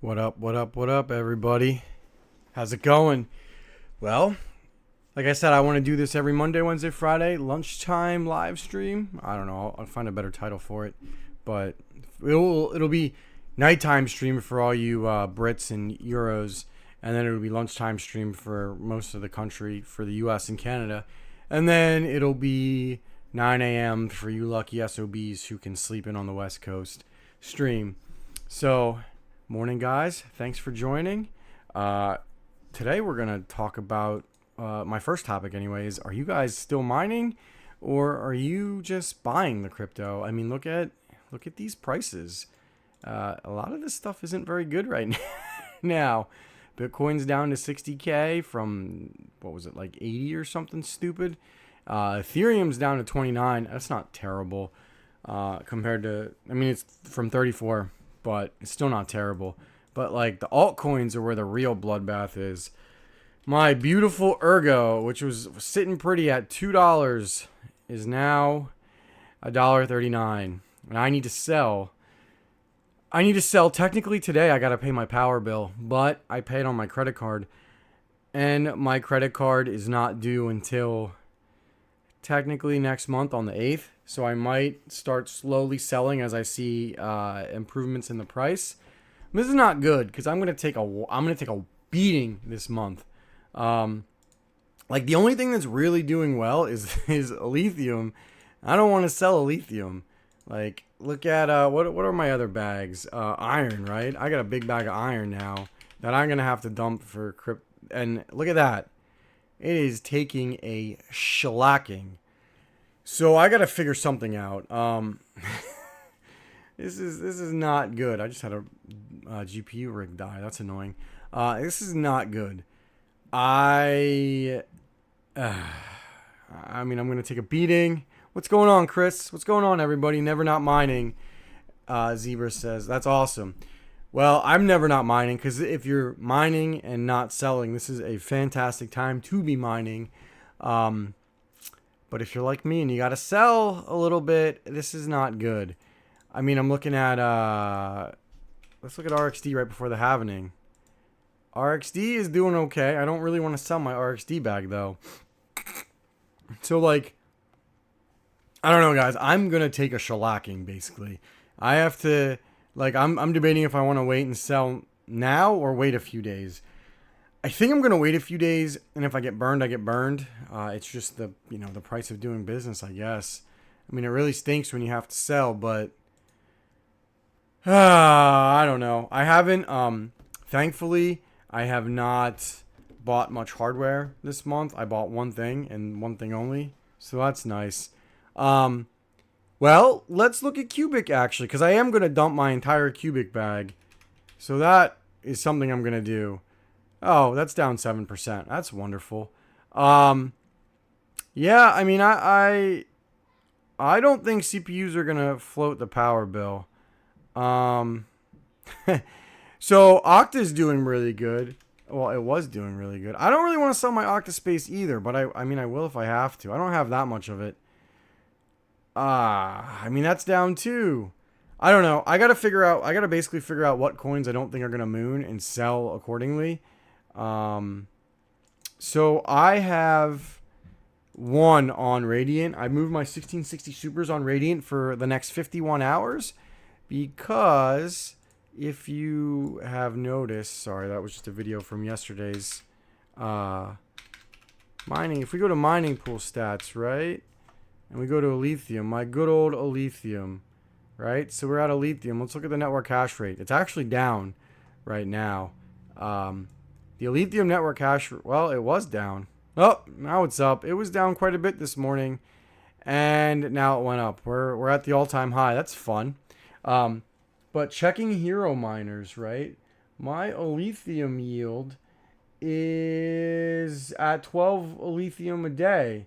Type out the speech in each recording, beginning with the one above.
What up, everybody? How's it going? Well, like I said, I want to do this every Monday, Wednesday, Friday, lunchtime live stream. I don't know. I'll find a better title for it. But it'll be nighttime stream for all you Brits and Euros. And then it'll be lunchtime stream for most of the country, for the US and Canada. And then it'll be 9 a.m. for you lucky SOBs who can sleep in on the West Coast stream. So, morning, guys. Thanks for joining. Today we're going to talk about my first topic anyways. Are you guys still mining or are you just buying the crypto? I mean, look at these prices. A lot of this stuff isn't very good right now. Bitcoin's down to 60K from, what was it, like 80 or something stupid. Ethereum's down to 29. That's not terrible compared to, I mean, it's from 34, but it's still not terrible. But like the altcoins are where the real bloodbath is. My beautiful Ergo, which was sitting pretty at $2, is now $1.39. And I need to sell. Technically today. I got to pay my power bill, but I paid on my credit card. And my credit card is not due until technically next month on the 8th. So I might start slowly selling as I see improvements in the price. This is not good because I'm gonna take a beating this month. Like the only thing that's really doing well is lithium. I don't want to sell lithium. Like look at what are my other bags? Iron, right? I got a big bag of iron now that I'm gonna have to dump for crypto. And look at that, it is taking a shellacking. So I got to figure something out. This is not good. I just had a GPU rig die. That's annoying. This is not good. I mean, I'm going to take a beating. What's going on, Chris? What's going on, everybody? Never not mining. Zebra says, that's awesome. Well, I'm never not mining because if you're mining and not selling, this is a fantastic time to be mining. But if you're like me and you got to sell a little bit, this is not good. I mean, I'm looking at, let's look at RXD right before the halvening. RXD is doing okay. I don't really want to sell my RXD bag, though. So, like, I don't know, guys. I'm going to take a shellacking, basically. I have to, like, I'm debating if I want to wait and sell now or wait a few days. I think I'm going to wait a few days, and if I get burned, I get burned. It's just the price of doing business, I guess. I mean, it really stinks when you have to sell, but I don't know. I haven't, thankfully, I have not bought much hardware this month. I bought one thing and one thing only, so that's nice. Well, let's look at Cubic, actually, because I am going to dump my entire Cubic bag. So that is something I'm going to do. Oh, that's down 7%. That's wonderful. Yeah, I mean, I don't think CPUs are going to float the power bill. So Okta is doing really good. Well, it was doing really good. I don't really want to sell my Okta space either, but I mean, I will if I have to. I don't have that much of it. I mean, that's down too. I don't know. I got to basically figure out what coins I don't think are going to moon and sell accordingly. So I have one on Radiant. I moved my 1660 supers on Radiant for the next 51 hours because if you have noticed, sorry, that was just a video from yesterday's mining. If we go to mining pool stats, right? And we go to Lithium, my good old Lithium, right? So we're at Lithium. Let's look at the network hash rate. It's actually down right now. The Lithium network hash, well, it was down. Oh, now it's up. It was down quite a bit this morning, and now it went up. We're at the all-time high. That's fun. But checking hero miners, right? My Lithium yield is at 12 Lithium a day,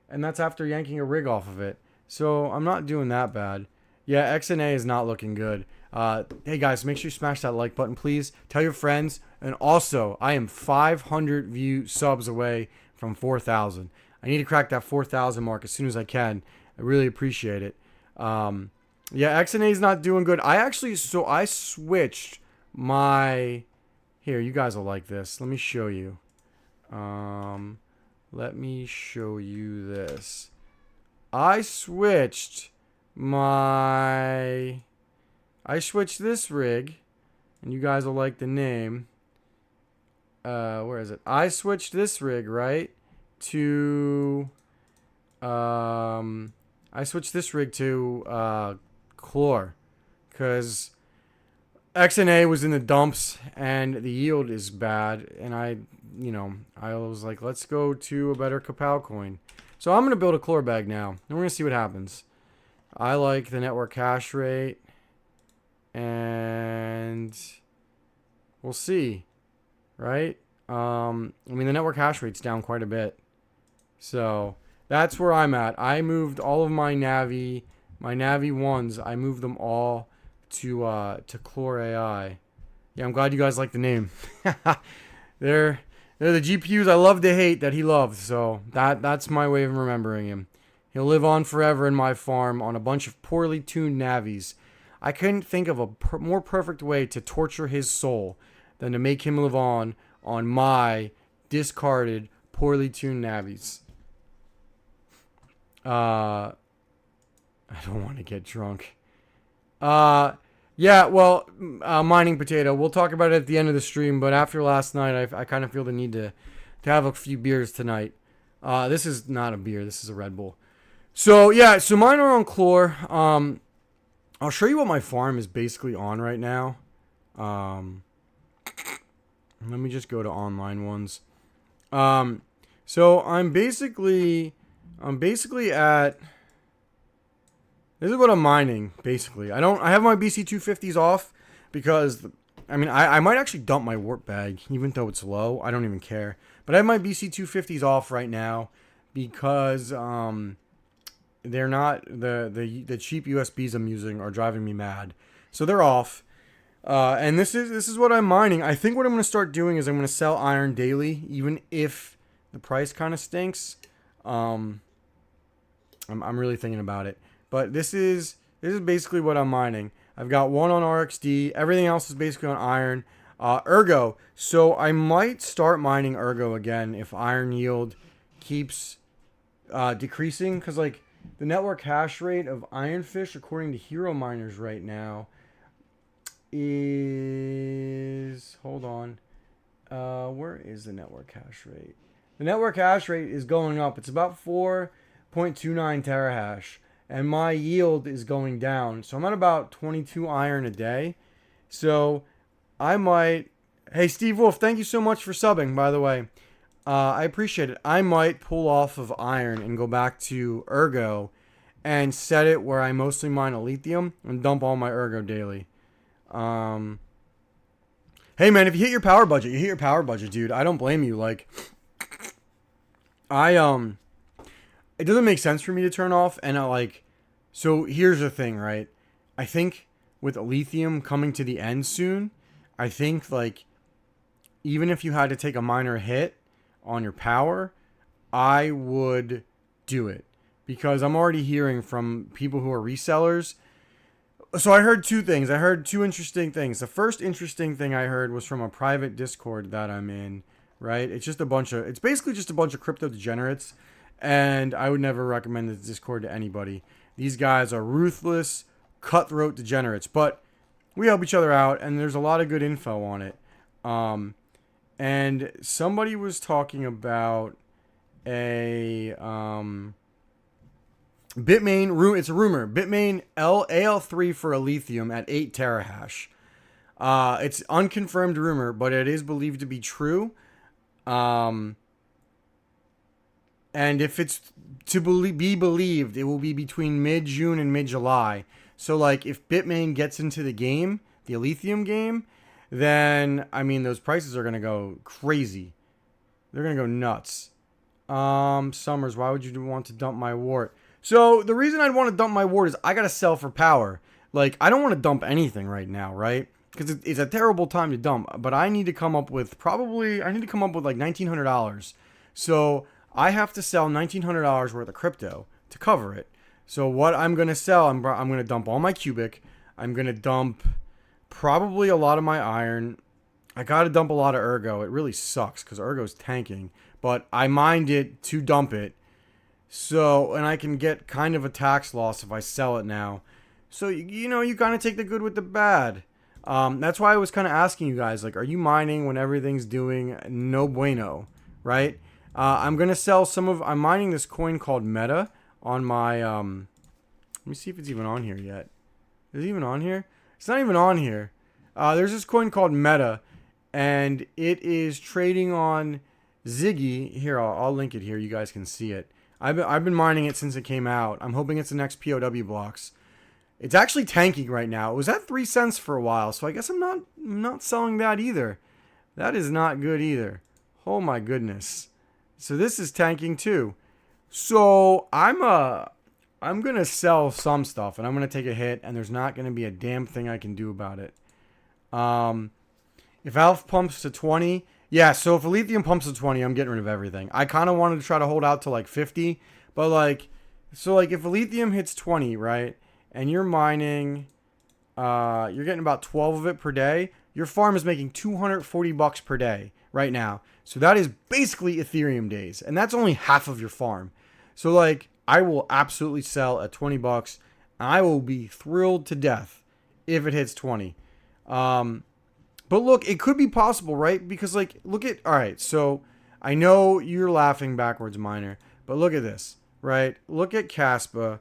and that's after yanking a rig off of it. So I'm not doing that bad. Yeah, XNA is not looking good. Hey guys, make sure you smash that like button, please. Tell your friends. And also, I am 500 view subs away from 4,000. I need to crack that 4,000 mark as soon as I can. I really appreciate it. Yeah, XNA is not doing good. I switched Here, you guys will like this. Let me show you. Let me show you this. I switched this rig, and you guys will like the name. Where is it? I switched this rig, right, to Chlor, because XNA was in the dumps and the yield is bad, and I was like, let's go to a better Kapow coin. So I'm gonna build a Chlor bag now, and we're gonna see what happens. I like the network hash rate, and we'll see, right? I mean, the network hash rate's down quite a bit, so that's where I'm at. I moved all of my Navi ones. I moved them all to Chlor AI. Yeah, I'm glad you guys like the name. They're the GPUs I love to hate that he loves. So that's my way of remembering him. He'll live on forever in my farm on a bunch of poorly tuned Navis. I couldn't think of a more perfect way to torture his soul than to make him live on my discarded, poorly tuned Navis. I don't want to get drunk. Yeah, well, mining potato. We'll talk about it at the end of the stream, but after last night, I kind of feel the need to have a few beers tonight. This is not a beer. This is a Red Bull. So, yeah, so mine are on Chlor. I'll show you what my farm is basically on right now. Let me just go to online ones. So I'm basically at... This is what I'm mining, basically. I have my BC250s off because, I mean, I might actually dump my warp bag, even though it's low. I don't even care. But I have my BC250s off right now because they're not, the cheap USBs I'm using are driving me mad. So they're off. And this is what I'm mining. I think what I'm going to start doing is I'm going to sell iron daily, even if the price kind of stinks. I'm really thinking about it. But this is basically what I'm mining. I've got one on RXD. Everything else is basically on iron. Ergo. So I might start mining Ergo again if iron yield keeps decreasing. Because like the network hash rate of Ironfish, according to Hero Miners right now, is... Hold on. Where is the network hash rate? The network hash rate is going up. It's about 4.29 terahash. And my yield is going down. So I'm at about 22 iron a day. So I might... Hey, Steve Wolf, thank you so much for subbing, by the way. I appreciate it. I might pull off of iron and go back to Ergo and set it where I mostly mine a lithium and dump all my Ergo daily. Hey, man, if you hit your power budget, you hit your power budget, dude. I don't blame you. Like, it doesn't make sense for me to turn off, and so here's the thing, right? I think with lithium coming to the end soon, I think, like, even if you had to take a minor hit on your power, I would do it. Because I'm already hearing from people who are resellers. So I heard two things. I heard two interesting things. The first interesting thing I heard was from a private Discord that I'm in, right? It's basically just a bunch of crypto degenerates. And I would never recommend this Discord to anybody. These guys are ruthless, cutthroat degenerates. But we help each other out, and there's a lot of good info on it. And somebody was talking about a Bitmain. It's a rumor. Bitmain AL3 for a lithium at 8 terahash. It's unconfirmed rumor, but it is believed to be true. And if it's to be believed, it will be between mid-June and mid-July. So, like, if Bitmain gets into the game, the Lithium game, then, I mean, those prices are going to go crazy. They're going to go nuts. Summers, why would you want to dump my wart? So, the reason I'd want to dump my wart is I got to sell for power. Like, I don't want to dump anything right now, right? Because it's a terrible time to dump. But I need to come up with like $1,900. So I have to sell $1,900 worth of crypto to cover it. So what I'm going to sell, I'm going to dump all my cubic. I'm going to dump probably a lot of my iron. I got to dump a lot of ergo. It really sucks because ergo's tanking. But I mined it to dump it. So, and I can get kind of a tax loss if I sell it now. So, you know, you kind of take the good with the bad. That's why I was kind of asking you guys, like, are you mining when everything's doing no bueno, right? I'm going to sell I'm mining this coin called Meta on my, let me see if it's even on here yet. Is it even on here? It's not even on here. There's this coin called Meta, and it is trading on Ziggy. Here, I'll link it here. You guys can see it. I've been mining it since it came out. I'm hoping it's the next POW blocks. It's actually tanking right now. It was at 3 cents for a while, so I guess I'm not selling that either. That is not good either. Oh my goodness. So this is tanking too. So I'm gonna sell some stuff, and I'm gonna take a hit, and there's not gonna be a damn thing I can do about it. If Alpha pumps to 20, yeah. So if lithium pumps to 20, I'm getting rid of everything. I kind of wanted to try to hold out to like 50, but like, so like if lithium hits 20, right, and you're mining, you're getting about 12 of it per day. Your farm is making $240 per day right now. So that is basically Ethereum days, and that's only half of your farm. So like, I will absolutely sell at $20. And I will be thrilled to death if it hits 20. But look, it could be possible, right? Because like, look at, all right, so I know you're laughing backwards, miner, but look at this, right? Look at Caspa.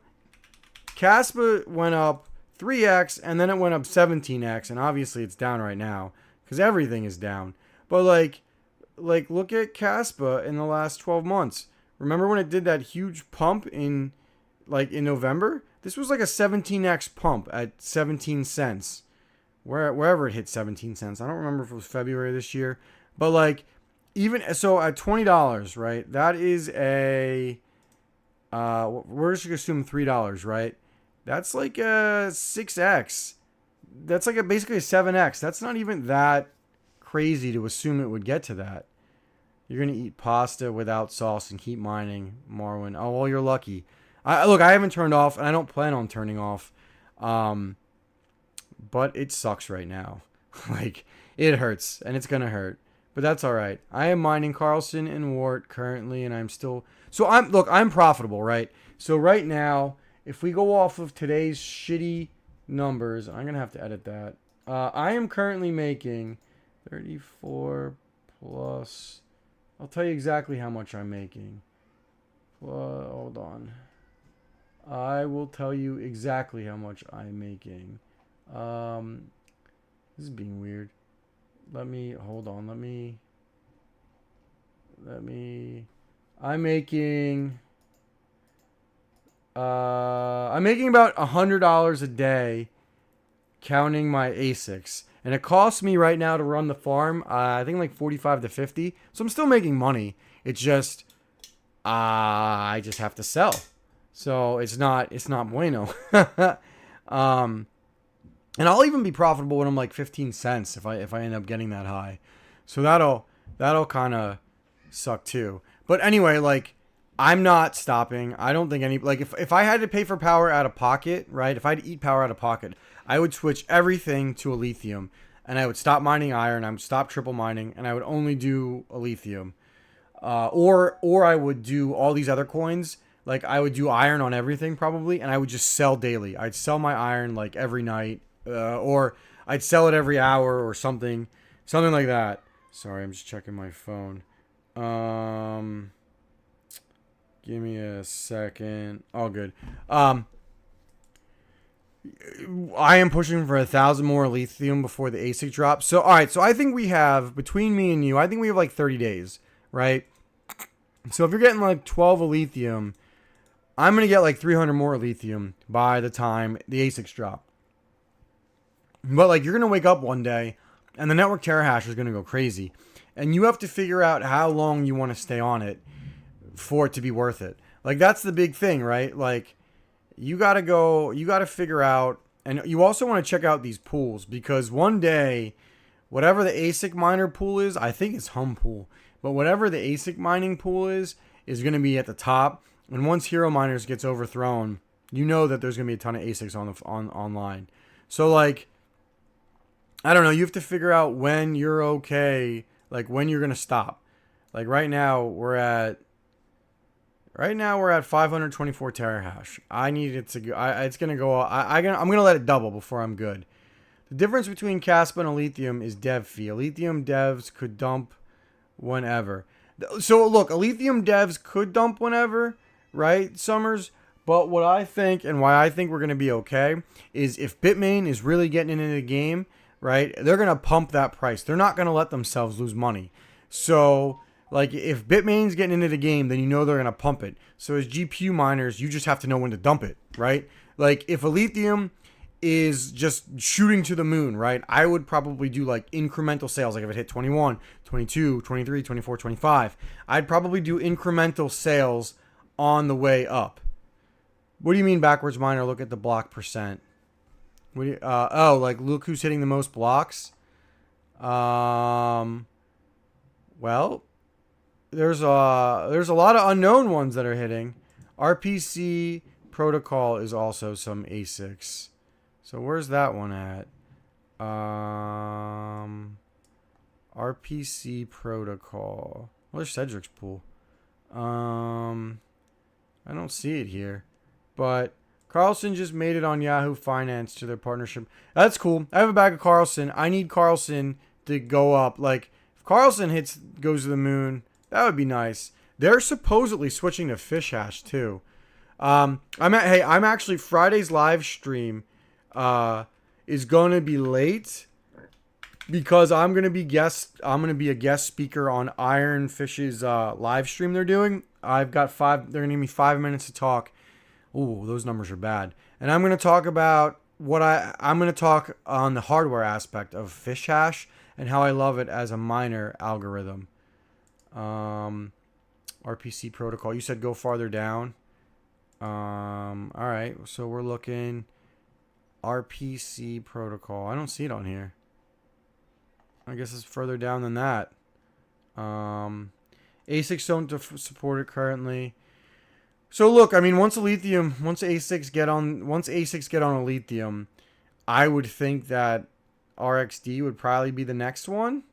Caspa went up 3x, and then it went up 17x, and obviously it's down right now because everything is down. But like look at Caspa in the last 12 months. Remember when it did that huge pump in November? This was like a 17x pump at 17 cents. Wherever it hit 17 cents. I don't remember if it was February this year. But like, even so at $20, right? That is a, we're just going to assume $3, right? That's like a 6x. That's like basically a 7x. That's not even that crazy to assume it would get to that. You're going to eat pasta without sauce and keep mining, Marwin. Oh, well, you're lucky. Look, I haven't turned off, and I don't plan on turning off. But it sucks right now. Like, it hurts, and it's going to hurt. But that's all right. I am mining Carlson and Wart currently, and I'm still... So, I'm profitable, right? So, right now, if we go off of today's shitty numbers, I'm going to have to edit that. I am currently making 34 plus... I'll tell you exactly how much I'm making. Hold on. I will tell you exactly how much I'm making. This is being weird. Hold on. I'm making about $100 a day counting my ASICs. And it costs me right now to run the farm, I think like 45 to 50. So I'm still making money. It's just, I just have to sell. So it's not bueno. And I'll even be profitable when I'm like 15 cents if I end up getting that high. So that'll kind of suck too. But anyway, like, I'm not stopping. I don't think if I had to pay for power out of pocket, right? If I had to eat power out of pocket, I would switch everything to a lithium, and I would stop mining iron. I would stop triple mining, and I would only do a lithium. Or I would do all these other coins. Like, I would do iron on everything probably, and I would just sell daily. I'd sell my iron like every night, or I'd sell it every hour or something like that. Sorry, I'm just checking my phone. Give me a second. All good. I am pushing for 1,000 more lithium before the ASIC drops. So, all right. So I think we have, between me and you, I think we have like 30 days, right? So if you're getting like 12 of lithium, I'm going to get like 300 more lithium by the time the ASICs drop. But like, you're going to wake up one day and the network terahash is going to go crazy. And you have to figure out how long you want to stay on it for it to be worth it. Like, that's the big thing, right? Like, you got to figure out, and you also want to check out these pools, because one day, whatever the ASIC miner pool is, I think it's HUMP pool, but whatever the ASIC mining pool is going to be at the top. And once Hero Miners gets overthrown, you know that there's going to be a ton of ASICs online. So like, I don't know. You have to figure out when you're okay, like when you're gonna stop. Like right now we're at 524 terahash. I need it to go. It's gonna go. I'm gonna let it double before I'm good. The difference between Caspa and Lithium is dev fee. Lithium devs could dump whenever. So look, Lithium devs could dump whenever, right, Summers? But what I think and why I think we're going to be okay is if Bitmain is really getting into the game, right, they're going to pump that price. They're not going to let themselves lose money. So, like, if Bitmain's getting into the game, then you know they're going to pump it. So as GPU miners, you just have to know when to dump it, right? Like, if a Lithium is just shooting to the moon, right? I would probably do like incremental sales. Like if it hit 21, 22, 23, 24, 25, I'd probably do incremental sales on the way up. What do you mean backwards miner? Look at the block percent. What do you, like look who's hitting the most blocks. Well, there's a lot of unknown ones that are hitting. RPC protocol is also some ASICs. So where's that one at? RPC protocol. Where's Cedric's pool? I don't see it here. But Carlson just made it on Yahoo Finance to their partnership. That's cool. I have a bag of Carlson. I need Carlson to go up. Like, if Carlson goes to the moon, that would be nice. They're supposedly switching to fish hash too. I'm actually Friday's live stream is going to be late because I'm going to be a guest speaker on Ironfish's live stream they're doing. They're going to give me 5 minutes to talk. Ooh, those numbers are bad. And I'm going to talk about I'm going to talk on the hardware aspect of fish hash and how I love it as a miner algorithm. RPC protocol. You said go farther down. All right. So we're looking RPC protocol. I don't see it on here. I guess it's further down than that. ASICs don't support it currently. So look, I mean, once ASICs get on a Lithium, I would think that RXD would probably be the next one,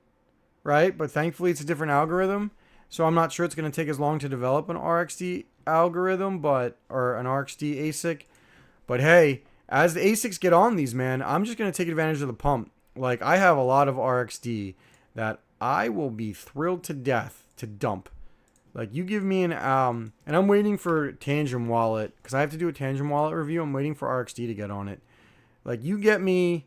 right? But thankfully, it's a different algorithm, so I'm not sure it's going to take as long to develop an RXD algorithm, or an RXD ASIC. But hey, as the ASICs get on these, man, I'm just going to take advantage of the pump. Like, I have a lot of RXD that I will be thrilled to death to dump. Like, you give me and I'm waiting for Tangent Wallet, because I have to do a Tangent Wallet review. I'm waiting for RXD to get on it. Like, you get me.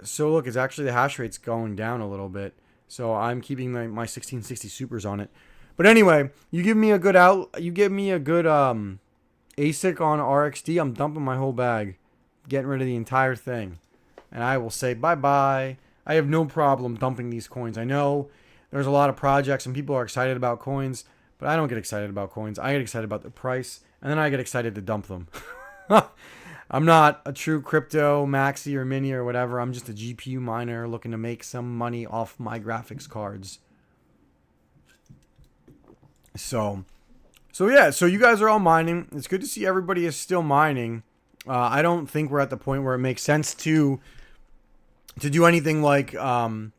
So look, it's actually the hash rate's going down a little bit. So I'm keeping my 1660 supers on it. But anyway, you give me a good ASIC on RXD, I'm dumping my whole bag, getting rid of the entire thing, and I will say bye-bye. I have no problem dumping these coins. I know there's a lot of projects and people are excited about coins, but I don't get excited about coins. I get excited about the price, and then I get excited to dump them. I'm not a true crypto maxi or mini or whatever. I'm just a GPU miner looking to make some money off my graphics cards. So yeah, so you guys are all mining. It's good to see everybody is still mining. I don't think we're at the point where it makes sense to do anything like I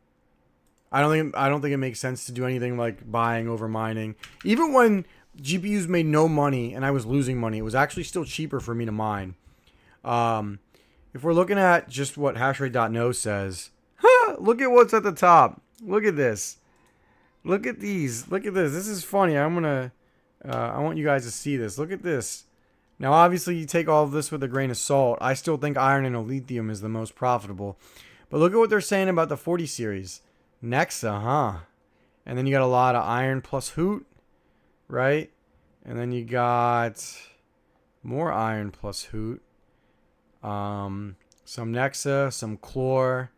don't think it makes sense to do anything like buying over mining. Even when GPUs made no money and I was losing money, it was actually still cheaper for me to mine. If we're looking at just what hashrate.no says, look at what's at the top. Look at this. Look at these. Look at this. This is funny. I want you guys to see this. Look at this. Now, obviously, you take all of this with a grain of salt. I still think iron and lithium is the most profitable. But look at what they're saying about the 40 series. Nexa, huh? And then you got a lot of iron plus hoot, right? And then you got more iron plus hoot. Some Nexa, some chlor.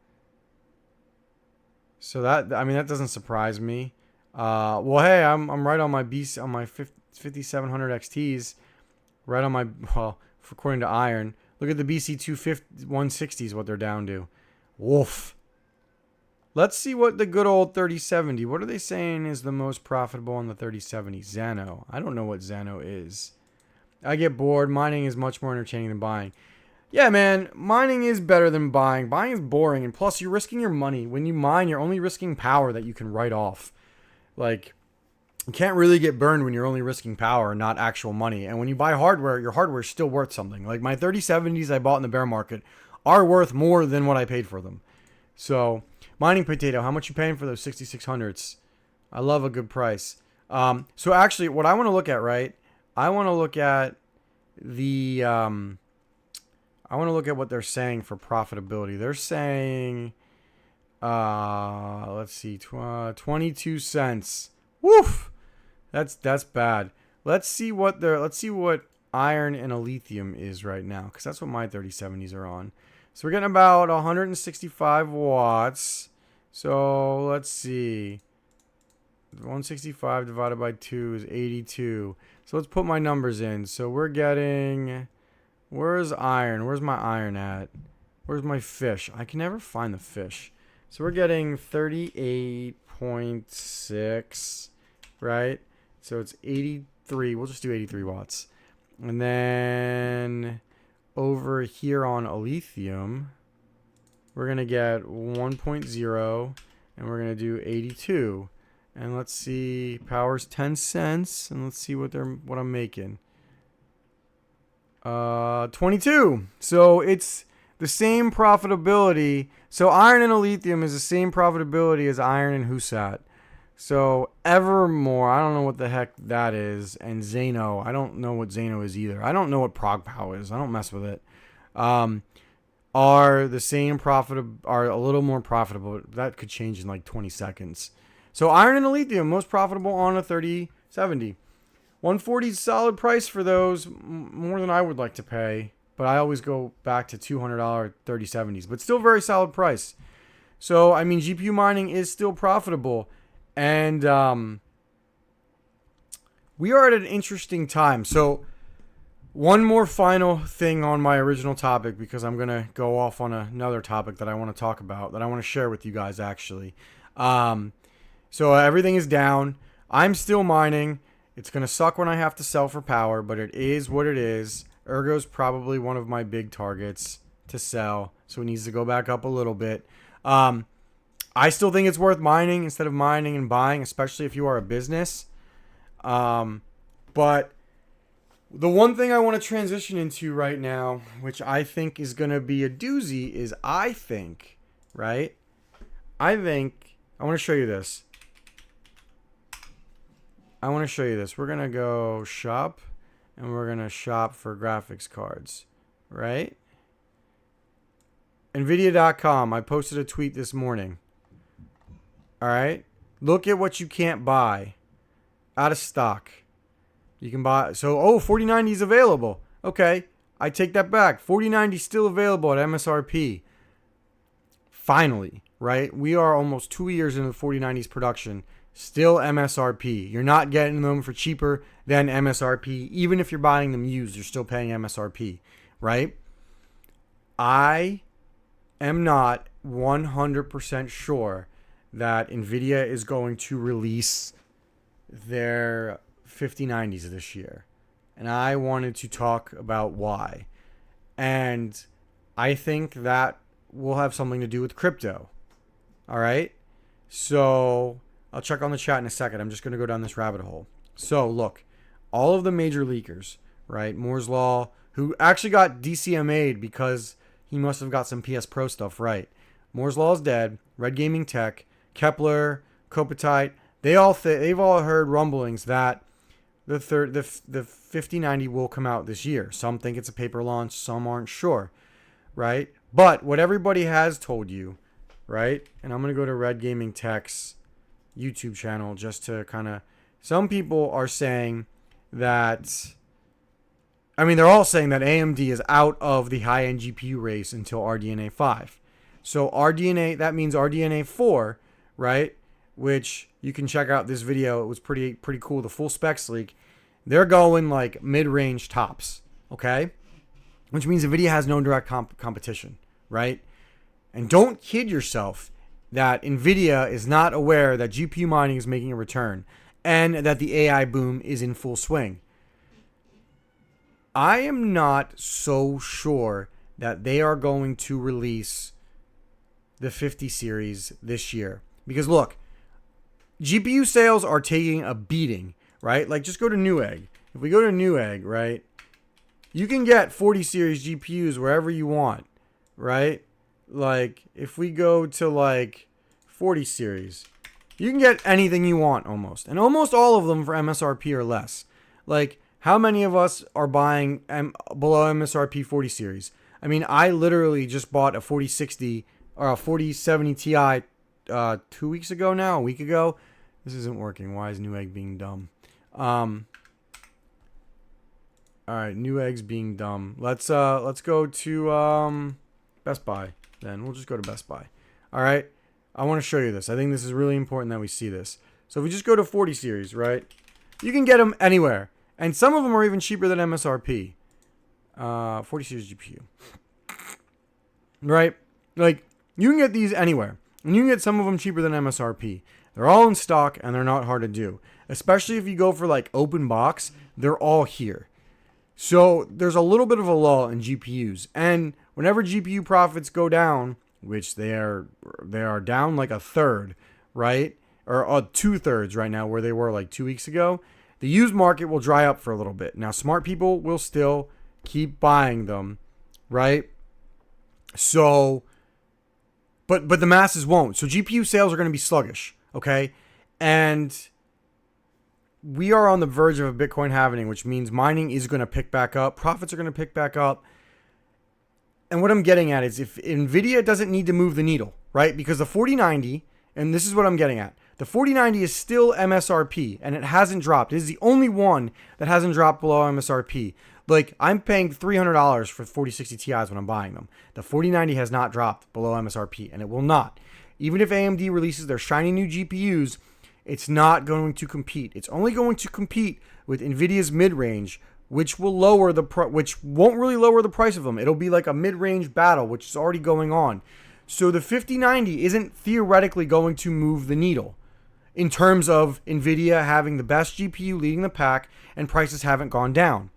So that doesn't surprise me. Well, hey, I'm right on my 5700 XTs, right on my, according to iron. Look at the BC 160s, what they're down to. Woof. Let's see what the good old 3070. What are they saying is the most profitable on the 3070? Xano. I don't know what Xano is. I get bored. Mining is much more entertaining than buying. Yeah, man, mining is better than buying. Buying is boring, and plus, you're risking your money. When you mine, you're only risking power that you can write off. Like, you can't really get burned when you're only risking power, not actual money. And when you buy hardware, your hardware is still worth something. Like, my 3070s I bought in the bear market are worth more than what I paid for them. So, mining potato, how much you paying for those 6600s? I love a good price. So, actually, what I want to look at, right? I want to look at the. I want to look at what they're saying for profitability. They're saying, let's see, 22 cents. Woof, that's bad. Let's see what iron and a lithium is right now, because that's what my 3070s are on. So we're getting about 165 watts. So let's see, 165 divided by 2 is 82. So let's put my numbers in. So we're getting. Where's iron? Where's my iron at? Where's my fish? I can never find the fish. So we're getting 38.6, right? So it's 83. We'll just do 83 watts. And then over here on a lithium, we're going to get 1.0, and we're going to do 82. And let's see, power's 10 cents, and let's see what I'm making. 22. So it's the same profitability. So iron and lithium is the same profitability as iron and Husat. So Evermore, I don't know what the heck that is, and Zano, I don't know what Zano is either. I don't know what ProgPow is. I don't mess with it. Are the same are a little more profitable. That could change in like 20 seconds. So iron and lithium most profitable on a 3070. 140 is a solid price for those, more than I would like to pay. But I always go back to $200 3070s. But still very solid price. So, I mean, GPU mining is still profitable. And we are at an interesting time. So, one more final thing on my original topic, because I'm going to go off on another topic that I want to talk about, that I want to share with you guys, actually. So, everything is down. I'm still mining. It's going to suck when I have to sell for power, but it is what it is. Ergo's probably one of my big targets to sell, so it needs to go back up a little bit. I still think it's worth mining instead of mining and buying, especially if you are a business. But the one thing I want to transition into right now, which I think is going to be a doozy, is I want to show you this. We're going to go shop, and we're going to shop for graphics cards, right? Nvidia.com. I posted a tweet this morning. All right? Look at what you can't buy. Out of stock. You can buy. So, 4090 is available. Okay. I take that back. 4090 is still available at MSRP. Finally, right? We are almost 2 years into the 4090's production. Still MSRP. You're not getting them for cheaper than MSRP. Even if you're buying them used, you're still paying MSRP, right? I am not 100% sure that Nvidia is going to release their 5090s this year. And I wanted to talk about why. And I think that will have something to do with crypto. All right? So I'll check on the chat in a second. I'm just going to go down this rabbit hole. So, look, all of the major leakers, right? Moore's Law, who actually got DCMA'd because he must have got some PS Pro stuff right. Moore's Law is dead. Red Gaming Tech, Kepler, Copatite, they've all heard rumblings that the 5090 will come out this year. Some think it's a paper launch, some aren't sure, right? But what everybody has told you, right? And I'm going to go to Red Gaming Tech's YouTube channel just to kind of, some people are saying that, I mean, they're all saying that AMD is out of the high-end GPU race until RDNA 5. So RDNA, that means RDNA 4, right? Which you can check out this video. It was pretty cool. The full specs leak. They're going like mid-range tops, okay? Which means NVIDIA has no direct competition, right? And don't kid yourself that NVIDIA is not aware that GPU mining is making a return and that the AI boom is in full swing. I am not so sure that they are going to release the 50 series this year. Because look, GPU sales are taking a beating, right? Like, just go to Newegg. If we go to Newegg, right, you can get 40 series GPUs wherever you want, right? Like, if we go to, like, 40 series, you can get anything you want almost. And almost all of them for MSRP or less. Like, how many of us are buying below MSRP 40 series? I mean, I literally just bought a 4060 or a 4070 Ti 2 weeks ago now, a week ago. This isn't working. Why is Newegg being dumb? All right, Newegg's being dumb. Let's go to Best Buy then. We'll just go to Best Buy. All right. I want to show you this. I think this is really important that we see this. So if we just go to 40 series, right? You can get them anywhere. And some of them are even cheaper than MSRP. 40 series GPU. Right? Like, you can get these anywhere. And you can get some of them cheaper than MSRP. They're all in stock and they're not hard to do. Especially if you go for like open box, they're all here. So there's a little bit of a lull in GPUs. And whenever GPU profits go down, which they are down like a third, right? Or 2/3 right now, where they were like 2 weeks ago. The used market will dry up for a little bit. Now, smart people will still keep buying them, right? So, but the masses won't. So GPU sales are going to be sluggish, okay? And we are on the verge of a Bitcoin halving, which means mining is going to pick back up. Profits are going to pick back up. And what I'm getting at is if NVIDIA doesn't need to move the needle, right? Because the 4090, and this is what I'm getting at, the 4090 is still MSRP, and it hasn't dropped. It is the only one that hasn't dropped below MSRP. Like, I'm paying $300 for 4060 Ti's when I'm buying them. The 4090 has not dropped below MSRP, and it will not. Even if AMD releases their shiny new GPUs, it's not going to compete. It's only going to compete with NVIDIA's mid-range, which will lower which won't really lower the price of them. It'll be like a mid-range battle, which is already going on. So the 5090 isn't theoretically going to move the needle in terms of NVIDIA having the best GPU leading the pack and prices haven't gone down.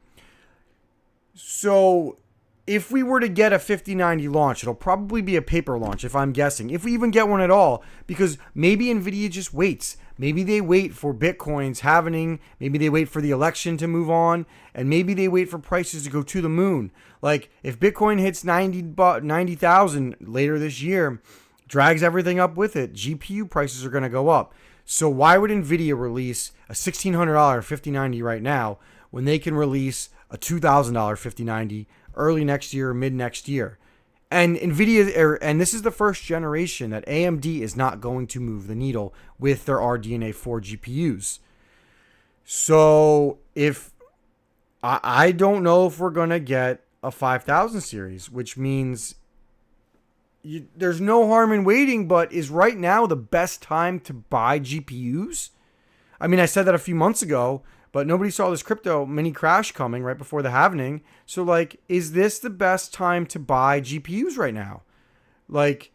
So if we were to get a 5090 launch, it'll probably be a paper launch, if I'm guessing. If we even get one at all, because maybe NVIDIA just waits. Maybe they wait for Bitcoin's halving. Maybe they wait for the election to move on. And maybe they wait for prices to go to the moon. Like, if Bitcoin hits 90,000 later this year, drags everything up with it, GPU prices are going to go up. So why would NVIDIA release a $1,600 5090 right now when they can release a $2,000 5090 early next year or mid next year? And NVIDIA, and this is the first generation that AMD is not going to move the needle with their RDNA 4 GPUs. So if I don't know if we're going to get a 5000 series, which means there's no harm in waiting, but is right now the best time to buy GPUs? I mean, I said that a few months ago, but nobody saw this crypto mini crash coming right before the halving. So, like, is this the best time to buy GPUs right now? Like,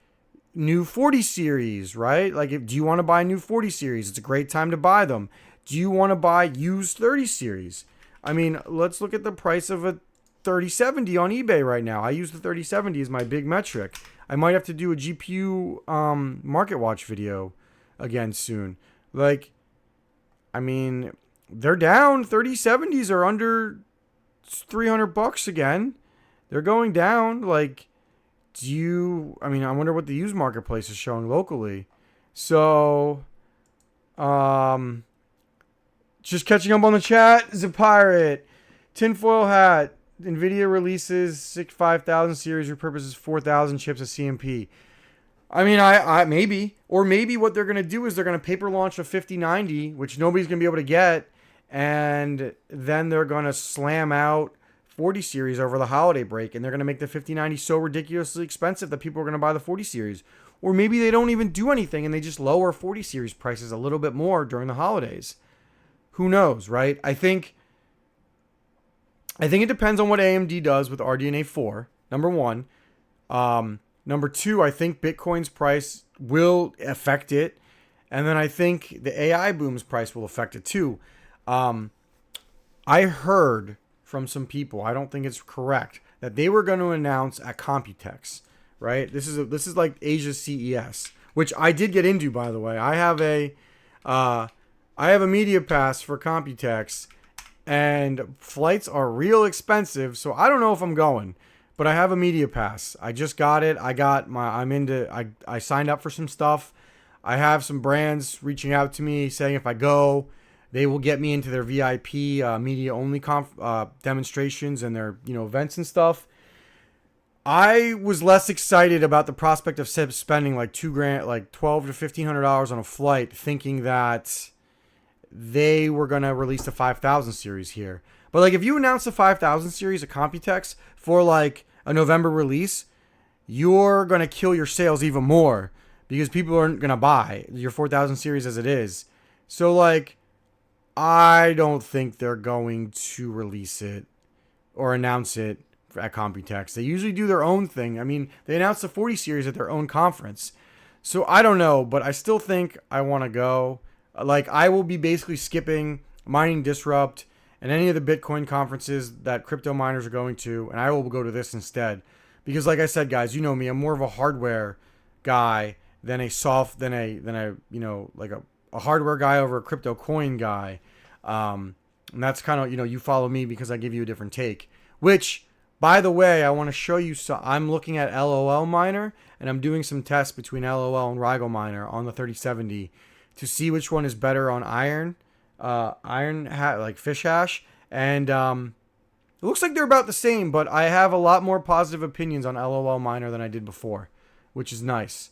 new 40 series, right? Like, do you want to buy new 40 series? It's a great time to buy them. Do you want to buy used 30 series? I mean, let's look at the price of a 3070 on eBay right now. I use the 3070 as my big metric. I might have to do a GPU market watch video again soon. Like, I mean, they're down. 3070s are under $300 again. They're going down. Like, I wonder what the used marketplace is showing locally. So, just catching up on the chat. Zapirate, Tinfoil Hat, NVIDIA releases 5000 series, repurposes 4,000 chips of CMP. I mean, I maybe what they're going to do is they're going to paper launch a 5090, which nobody's going to be able to get, and then they're going to slam out 40 series over the holiday break, and they're going to make the 5090 so ridiculously expensive that people are going to buy the 40 series. Or maybe they don't even do anything and they just lower 40 series prices a little bit more during the holidays. Who knows, right? I think it depends on what AMD does with RDNA 4, number one. Number two, I think Bitcoin's price will affect it. And then I think the AI boom's price will affect it too. I heard from some people, I don't think it's correct, that they were going to announce at Computex, right? This is like Asia's CES, which I did get into, by the way. I have a media pass for Computex, and flights are real expensive, so I don't know if I'm going. But I have a media pass. I just got it. I signed up for some stuff. I have some brands reaching out to me saying if I go, they will get me into their VIP media only demonstrations and their events and stuff. I was less excited about the prospect of spending like $2,000, like $1,200 to $1,500 on a flight, thinking that they were gonna release the 5000 series here. But like, if you announce the 5000 series at Computex for like a November release, you're gonna kill your sales even more because people aren't gonna buy your 4000 series as it is. So like, I don't think they're going to release it or announce it at Computex. They usually do their own thing. I mean, they announced the 40 series at their own conference. So I don't know, but I still think I want to go. Like, I will be basically skipping Mining Disrupt and any of the Bitcoin conferences that crypto miners are going to, and I will go to this instead. Because like I said, guys, you know me, I'm more of a hardware guy than a hardware guy over a crypto coin guy. And that's kind of, you follow me because I give you a different take. Which, by the way, I want to show you. So I'm looking at LOL Miner, and I'm doing some tests between LOL and Rigel Miner on the 3070 to see which one is better on like fish hash. And it looks like they're about the same, but I have a lot more positive opinions on LOL Miner than I did before, which is nice.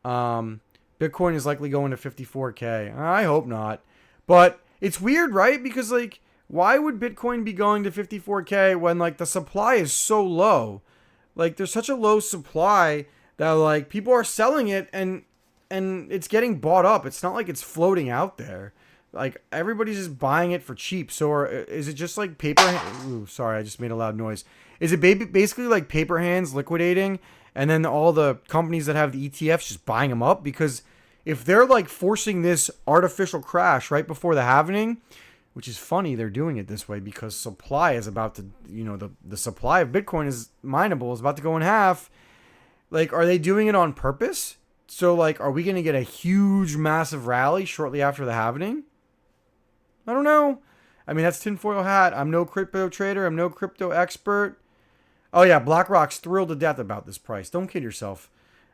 Bitcoin is likely going to 54K. I hope not. But it's weird, right? Because like, why would Bitcoin be going to 54K when like the supply is so low? Like, there's such a low supply that like people are selling it and it's getting bought up. It's not like it's floating out there. Like, everybody's just buying it for cheap. So is it just like paper? Ooh, sorry, I just made a loud noise. Is it basically like paper hands liquidating, and then all the companies that have the ETFs just buying them up? Because if they're like forcing this artificial crash right before the halving, which is funny, they're doing it this way because supply is about to, the supply of Bitcoin is mineable is about to go in half. Like, are they doing it on purpose? So like, are we going to get a huge, massive rally shortly after the halving? I don't know. I mean, that's tinfoil hat. I'm no crypto trader. I'm no crypto expert. Oh yeah, BlackRock's thrilled to death about this price. Don't kid yourself.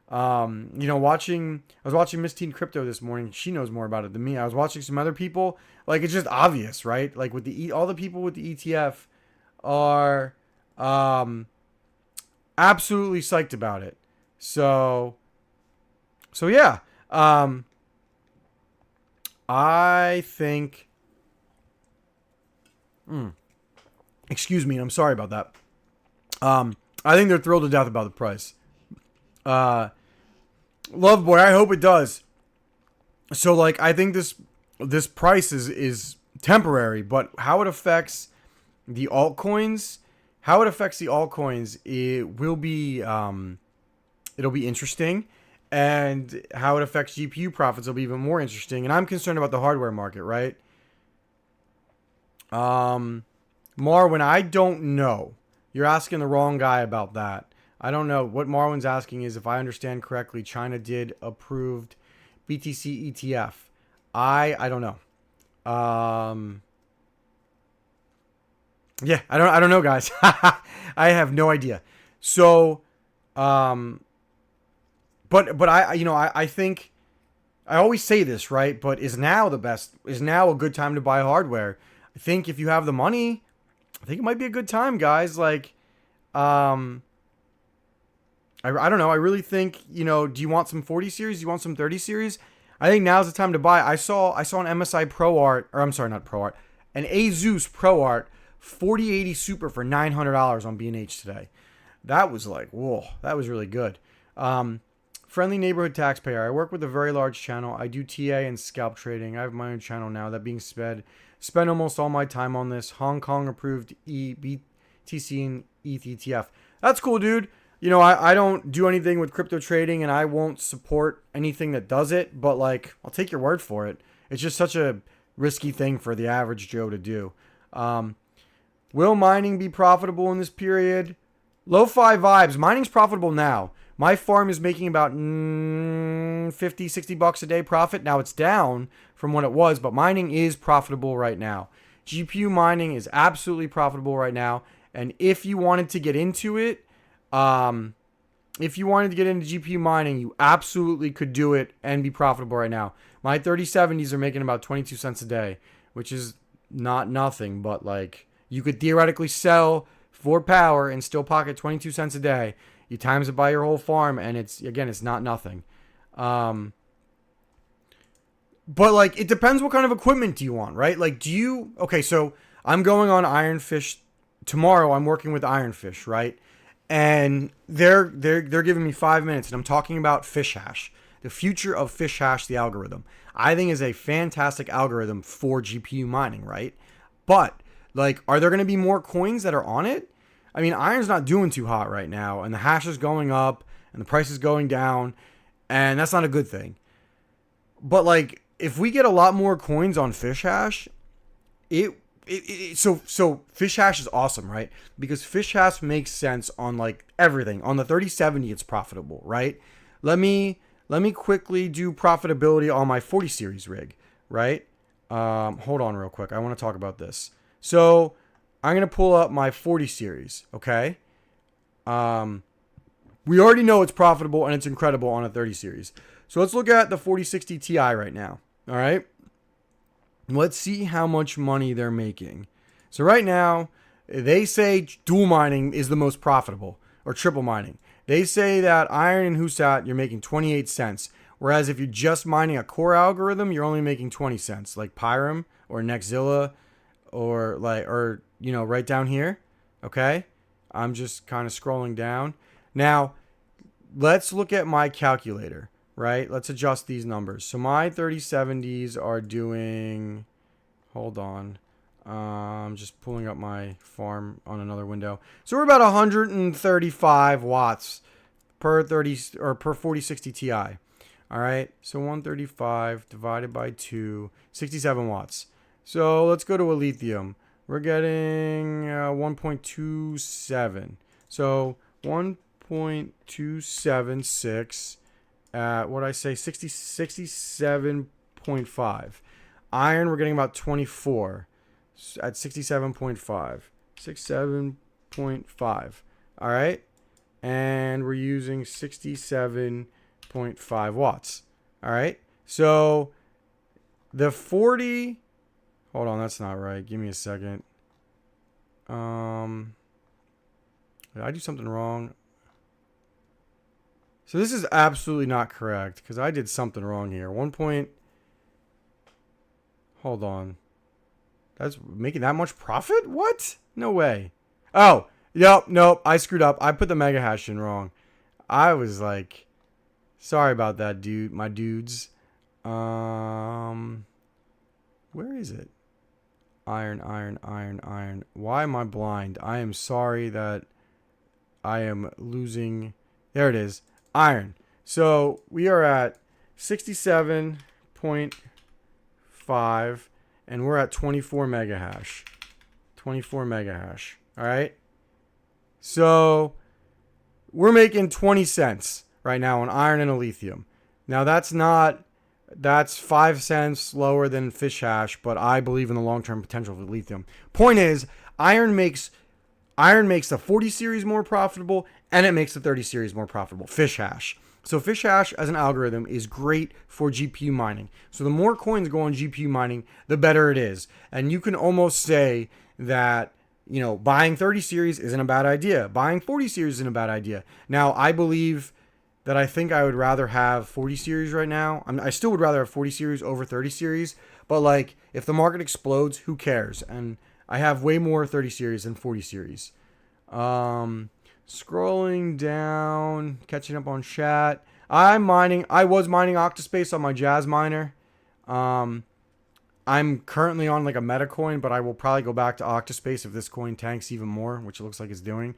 I was watching Miss Teen Crypto this morning. She knows more about it than me. I was watching some other people. Like, it's just obvious, right? Like, with all the people with the ETF are absolutely psyched about it. So yeah. I think. Excuse me. I'm sorry about that. I think they're thrilled to death about the price. Love boy, I hope it does. So like, I think this price is temporary, but how it affects the altcoins, it will be it'll be interesting, and how it affects GPU profits will be even more interesting. And I'm concerned about the hardware market, right? Marwin, I don't know. You're asking the wrong guy about that. I don't know. What Marwin's asking is, if I understand correctly, China did approved BTC ETF. I don't know. Yeah, I don't know, guys. I have no idea. So, but I think I always say this, right? But is now a good time to buy hardware? I think if you have the money, I think it might be a good time, guys. Like, I don't know. I really think, do you want some 40 series? Do you want some 30 series? I think now's the time to buy. I saw an MSI Pro Art, or I'm sorry, not Pro Art, an Asus Pro Art 4080 Super for $900 on B&H today. That was like, whoa, that was really good. Friendly neighborhood taxpayer. I work with a very large channel. I do TA and scalp trading. I have my own channel now. That being said, spend almost all my time on this Hong Kong approved BTC and ETH ETF. That's cool, dude. I don't do anything with crypto trading, and I won't support anything that does it, but like, I'll take your word for it. It's just such a risky thing for the average Joe to do. Will mining be profitable in this period? Lo-fi vibes. Mining's profitable now. My farm is making about 50, 60 bucks a day profit. Now it's down from what it was, but mining is profitable right now. GPU mining is absolutely profitable right now. And if you wanted to get into it, if you wanted to get into GPU mining, you absolutely could do it and be profitable right now. My 3070s are making about 22 cents a day, which is not nothing, but like you could theoretically sell for power and still pocket 22 cents a day. You times it by your whole farm, and it's not nothing. But like it depends what kind of equipment do you want, right? Like okay, so I'm going on Ironfish tomorrow. I'm working with Ironfish, right? And they're giving me 5 minutes, and I'm talking about fish hash, the future of fish hash, the algorithm. I think is a fantastic algorithm for GPU mining, right? But like, are there going to be more coins that are on it? I mean, iron's not doing too hot right now, and the hash is going up, and the price is going down, and that's not a good thing. But like, if we get a lot more coins on fish hash, so fish hash is awesome, right? Because fish hash makes sense on like everything. On the 3070, it's profitable, right? Let me quickly do profitability on my 40 series rig, right? Hold on real quick. I want to talk about this. So I'm going to pull up my 40 series, okay? We already know it's profitable and it's incredible on a 30 series. So let's look at the 4060 Ti right now, all right? Let's see how much money they're making. So right now, they say dual mining is the most profitable, or triple mining. They say that iron and Husat, you're making 28 cents. Whereas if you're just mining a core algorithm, you're only making 20 cents. Like Pyram or Nexzilla or right down here. Okay? I'm just kind of scrolling down. Now, let's look at my calculator. Right? Let's adjust these numbers. So my 3070s are doing... Hold on. I'm just pulling up my farm on another window. So we're about 135 watts per 4060 Ti. All right? So 135 divided by 2, 67 watts. So let's go to a lithium. We're getting 1.27. So 1.276... at what I say, 67.5. Iron, we're getting about 24 at 67.5. 67.5. All right. And we're using 67.5 watts. All right. So the 40, hold on, that's not right. Give me a second. Did I do something wrong? So this is absolutely not correct because I did something wrong here. Hold on. That's making that much profit? What? No way. Oh, yep, nope. I screwed up. I put the mega hash in wrong. I was like, sorry about that, dude. My dudes. Where is it? Iron. Why am I blind? I am sorry that I am losing. There it is. Iron. So we are at 67.5 and we're at 24 mega hash. 24 mega hash. All right. So we're making 20 cents right now on iron and a lithium. Now that's 5 cents lower than fish hash, but I believe in the long-term potential of lithium. Point is, iron makes the 40 series more profitable, and it makes the 30 series more profitable. Fish hash. So fish hash as an algorithm is great for GPU mining. So the more coins go on GPU mining, the better it is. And you can almost say that, buying 30 series isn't a bad idea. Buying 40 series isn't a bad idea. Now, I believe that I think I would rather have 40 series right now. I still would rather have 40 series over 30 series. But like, if the market explodes, who cares? And I have way more 30 series than 40 series. Scrolling down, catching up on chat. I was mining Octaspace on my Jazz miner. I'm currently on like a meta coin, but I will probably go back to Octaspace if this coin tanks even more, which it looks like it's doing.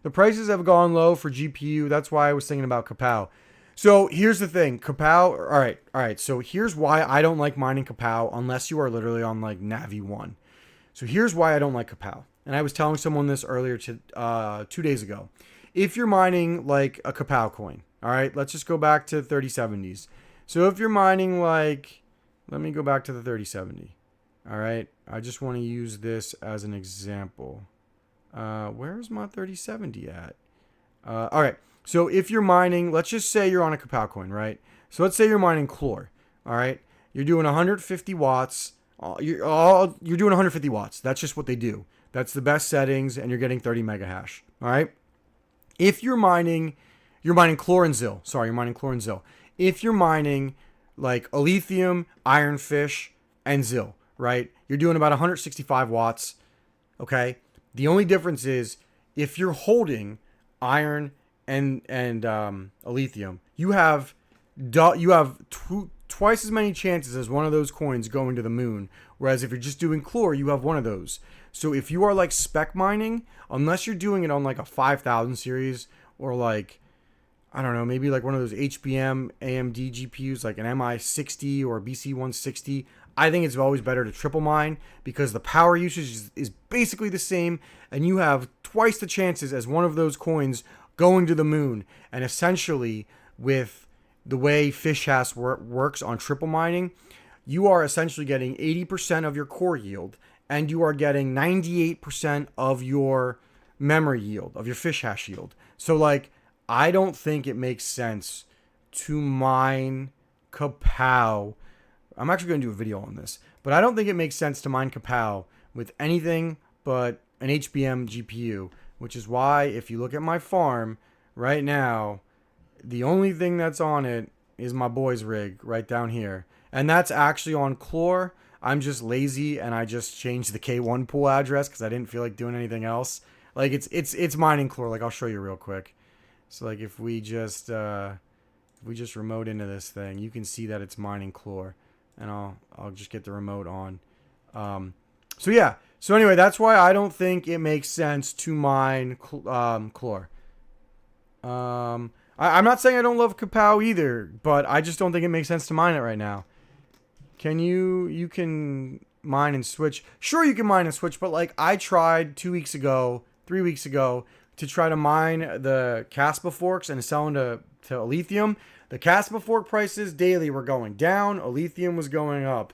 The prices have gone low for GPU. That's why I was thinking about Kapow. So here's the thing. Kapow, all right. So here's why I don't like mining Kapow unless you are literally on like Navi 1. So here's why I don't like Kapow. and I was telling someone this earlier 2 days ago. If you're mining like a Kapow coin, all right, let's just go back to 3070s. So if you're mining like, let me go back to the 3070. All right, I just want to use this as an example. Where's my 3070 at? All right, so if you're mining, let's just say you're on a Kapow coin, right? So let's say you're mining Chlor, all right? You're doing 150 watts. You're doing 150 watts. That's just what they do. That's the best settings, and you're getting 30 mega hash, all right? If you're mining Chlor and Zil. Sorry, you're mining Chlor and Zil. If you're mining like Lithium, Ironfish, and Zil, right? You're doing about 165 watts, okay? The only difference is if you're holding iron and lithium, you have twice as many chances as one of those coins going to the moon. Whereas if you're just doing Chlor, you have one of those. So if you are like spec mining, unless you're doing it on like a 5000 series or like, I don't know, maybe like one of those HBM AMD GPUs like an MI60 or a BC160, I think it's always better to triple mine because the power usage is basically the same and you have twice the chances as one of those coins going to the moon. And essentially with the way fish hash works on triple mining, you are essentially getting 80% of your core yield and you are getting 98% of your memory yield, of your fish hash yield. So like, I don't think it makes sense to mine Kapow. I'm actually going to do a video on this, but I don't think it makes sense to mine Kapow with anything but an HBM GPU, which is why if you look at my farm right now, the only thing that's on it is my boy's rig right down here. And that's actually on Chlor. I'm just lazy and I just changed the K1 pool address because I didn't feel like doing anything else. Like it's mining Chlor. Like I'll show you real quick. So like if we just remote into this thing, you can see that it's mining Chlor. And I'll just get the remote on. So yeah. So anyway, that's why I don't think it makes sense to mine Chlor. I'm not saying I don't love Kapow either, but I just don't think it makes sense to mine it right now. You can mine and switch. Sure, you can mine and switch, but like I tried 3 weeks ago, to try to mine the Caspa forks and sell them to Lithium. The Caspa fork prices daily were going down. Lithium was going up.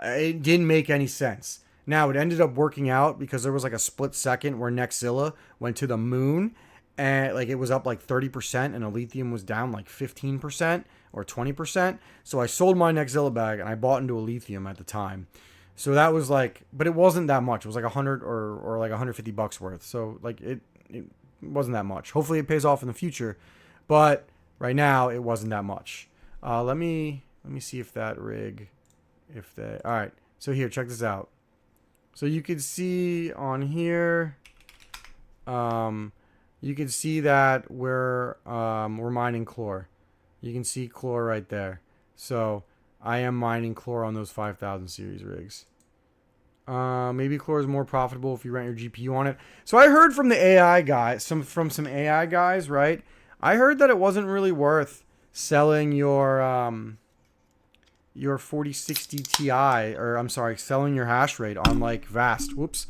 It didn't make any sense. Now, it ended up working out because there was like a split second where Nexzilla went to the moon and like it was up like 30% and Lithium was down like 15% or 20%. So I sold my Nexzilla bag and I bought into a Lithium at the time. So that was like, but it wasn't that much. It was like 100 or like $150 worth. So like it wasn't that much. Hopefully it pays off in the future, but right now it wasn't that much. Let me see if that rig, all right. So here, check this out. So you can see on here, you can see that we're mining Chlor. You can see Chlor right there. So I am mining Chlor on those 5000 series rigs. Maybe Chlor is more profitable if you rent your GPU on it. So I heard from the AI guys, from some AI guys, right? I heard that it wasn't really worth selling your 4060 Ti, or I'm sorry, selling your hash rate on like Vast. Whoops.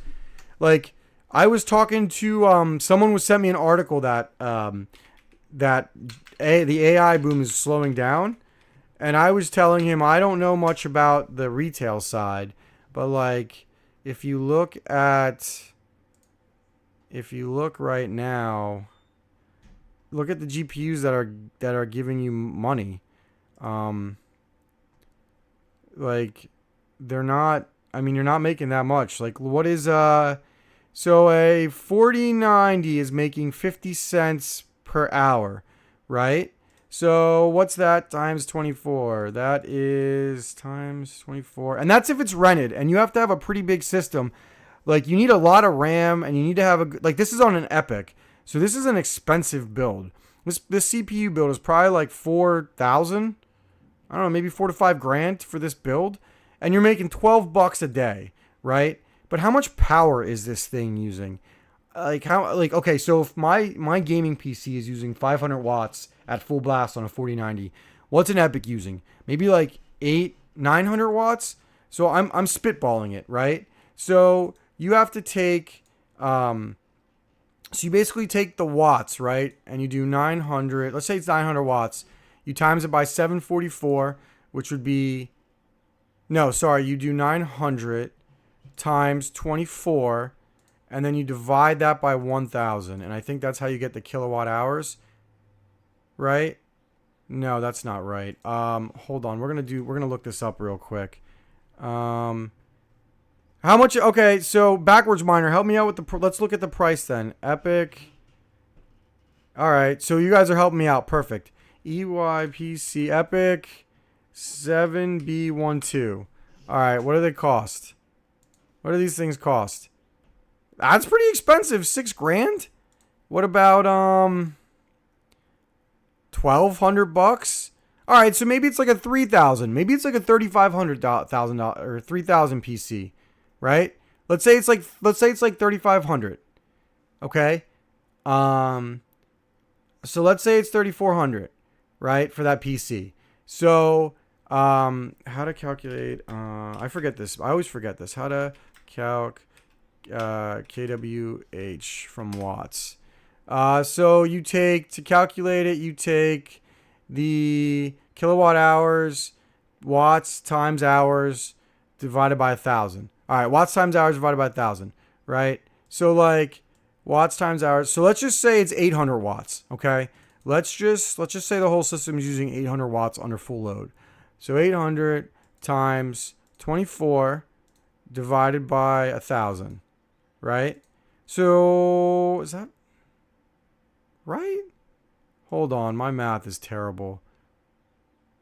Like I was talking to someone who sent me an article that the AI boom is slowing down, and I was telling him I don't know much about the retail side, but like if you look right now, look at the GPUs that are giving you money. Like they're not, I mean, you're not making that much. Like what is so a 4090 is making 50 cents per hour, right? So what's that times 24? That is times 24. And that's if it's rented, and you have to have a pretty big system. Like you need a lot of RAM, and you need to have like this is on an Epic. So this is an expensive build. This CPU build is probably like 4,000. I don't know, maybe 4 to 5 grand for this build, and you're making $12 a day, right? But how much power is this thing using? Okay, so if my gaming PC is using 500 watts at full blast on a 4090, what's an Epic using? Maybe like 900 watts. So I'm spitballing it, right? So you have to take So you basically take the watts, right? And you do 900. Let's say it's 900 watts. You times it by 744, which would be... No, sorry. You do 900 times 24, and then you divide that by 1,000. And I think that's how you get the kilowatt hours, right? No, that's not right. Hold on. We're gonna look this up real quick. How much? Okay, so backwards miner, help me out with the. Let's look at the price then. Epic. All right, so you guys are helping me out. Perfect. EYPC Epic 7B12. All right, what do they cost? What do these things cost? That's pretty expensive. $6,000. What about 1,200 bucks? All right, so maybe it's like a 3,000. Maybe it's like a $3,500 or 3,000 PC. Right? Let's say it's like 3,500. Okay? So let's say it's 3,400, right? For that PC. So, how to calculate I forget this. I always forget this. How to calc kWh from watts. So you take to calculate it, you take the kilowatt hours, watts times hours divided by 1,000. All right, watts times hours divided by 1,000, right? So like watts times hours. So let's just say it's 800 watts, okay? Let's just say the whole system is using 800 watts under full load. So 800 times 24 divided by 1,000, right? So is that right? Hold on, my math is terrible.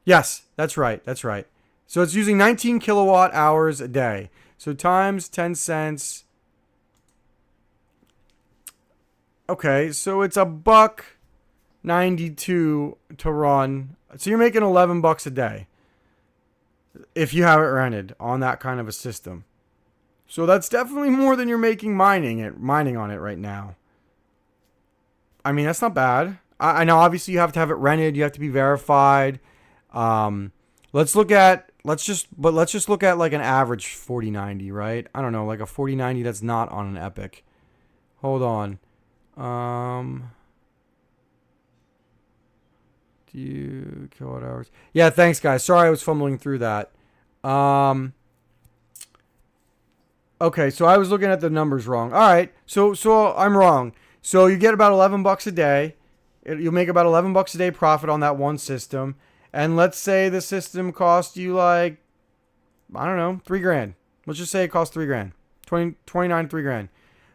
Yes, that's right. That's right. So it's using 19 kilowatt hours a day. So times 10 cents. Okay, so it's $1.92 to run. So you're making $11 a day if you have it rented on that kind of a system. So that's definitely more than you're making mining on it right now. I mean, that's not bad. I know obviously you have to have it rented. You have to be verified. Let's just look at like an average 4090, right? I don't know, like a 4090 that's not on an Epic. Hold on. Do you kilowatt hours? Yeah, thanks guys. Sorry I was fumbling through that. Okay, so I was looking at the numbers wrong. All right. So I'm wrong. So you get about $11 a day. You'll make about $11 a day profit on that one system. And let's say the system cost you like, I don't know, $3,000. Let's just say it costs $3,000. 29, $3,000.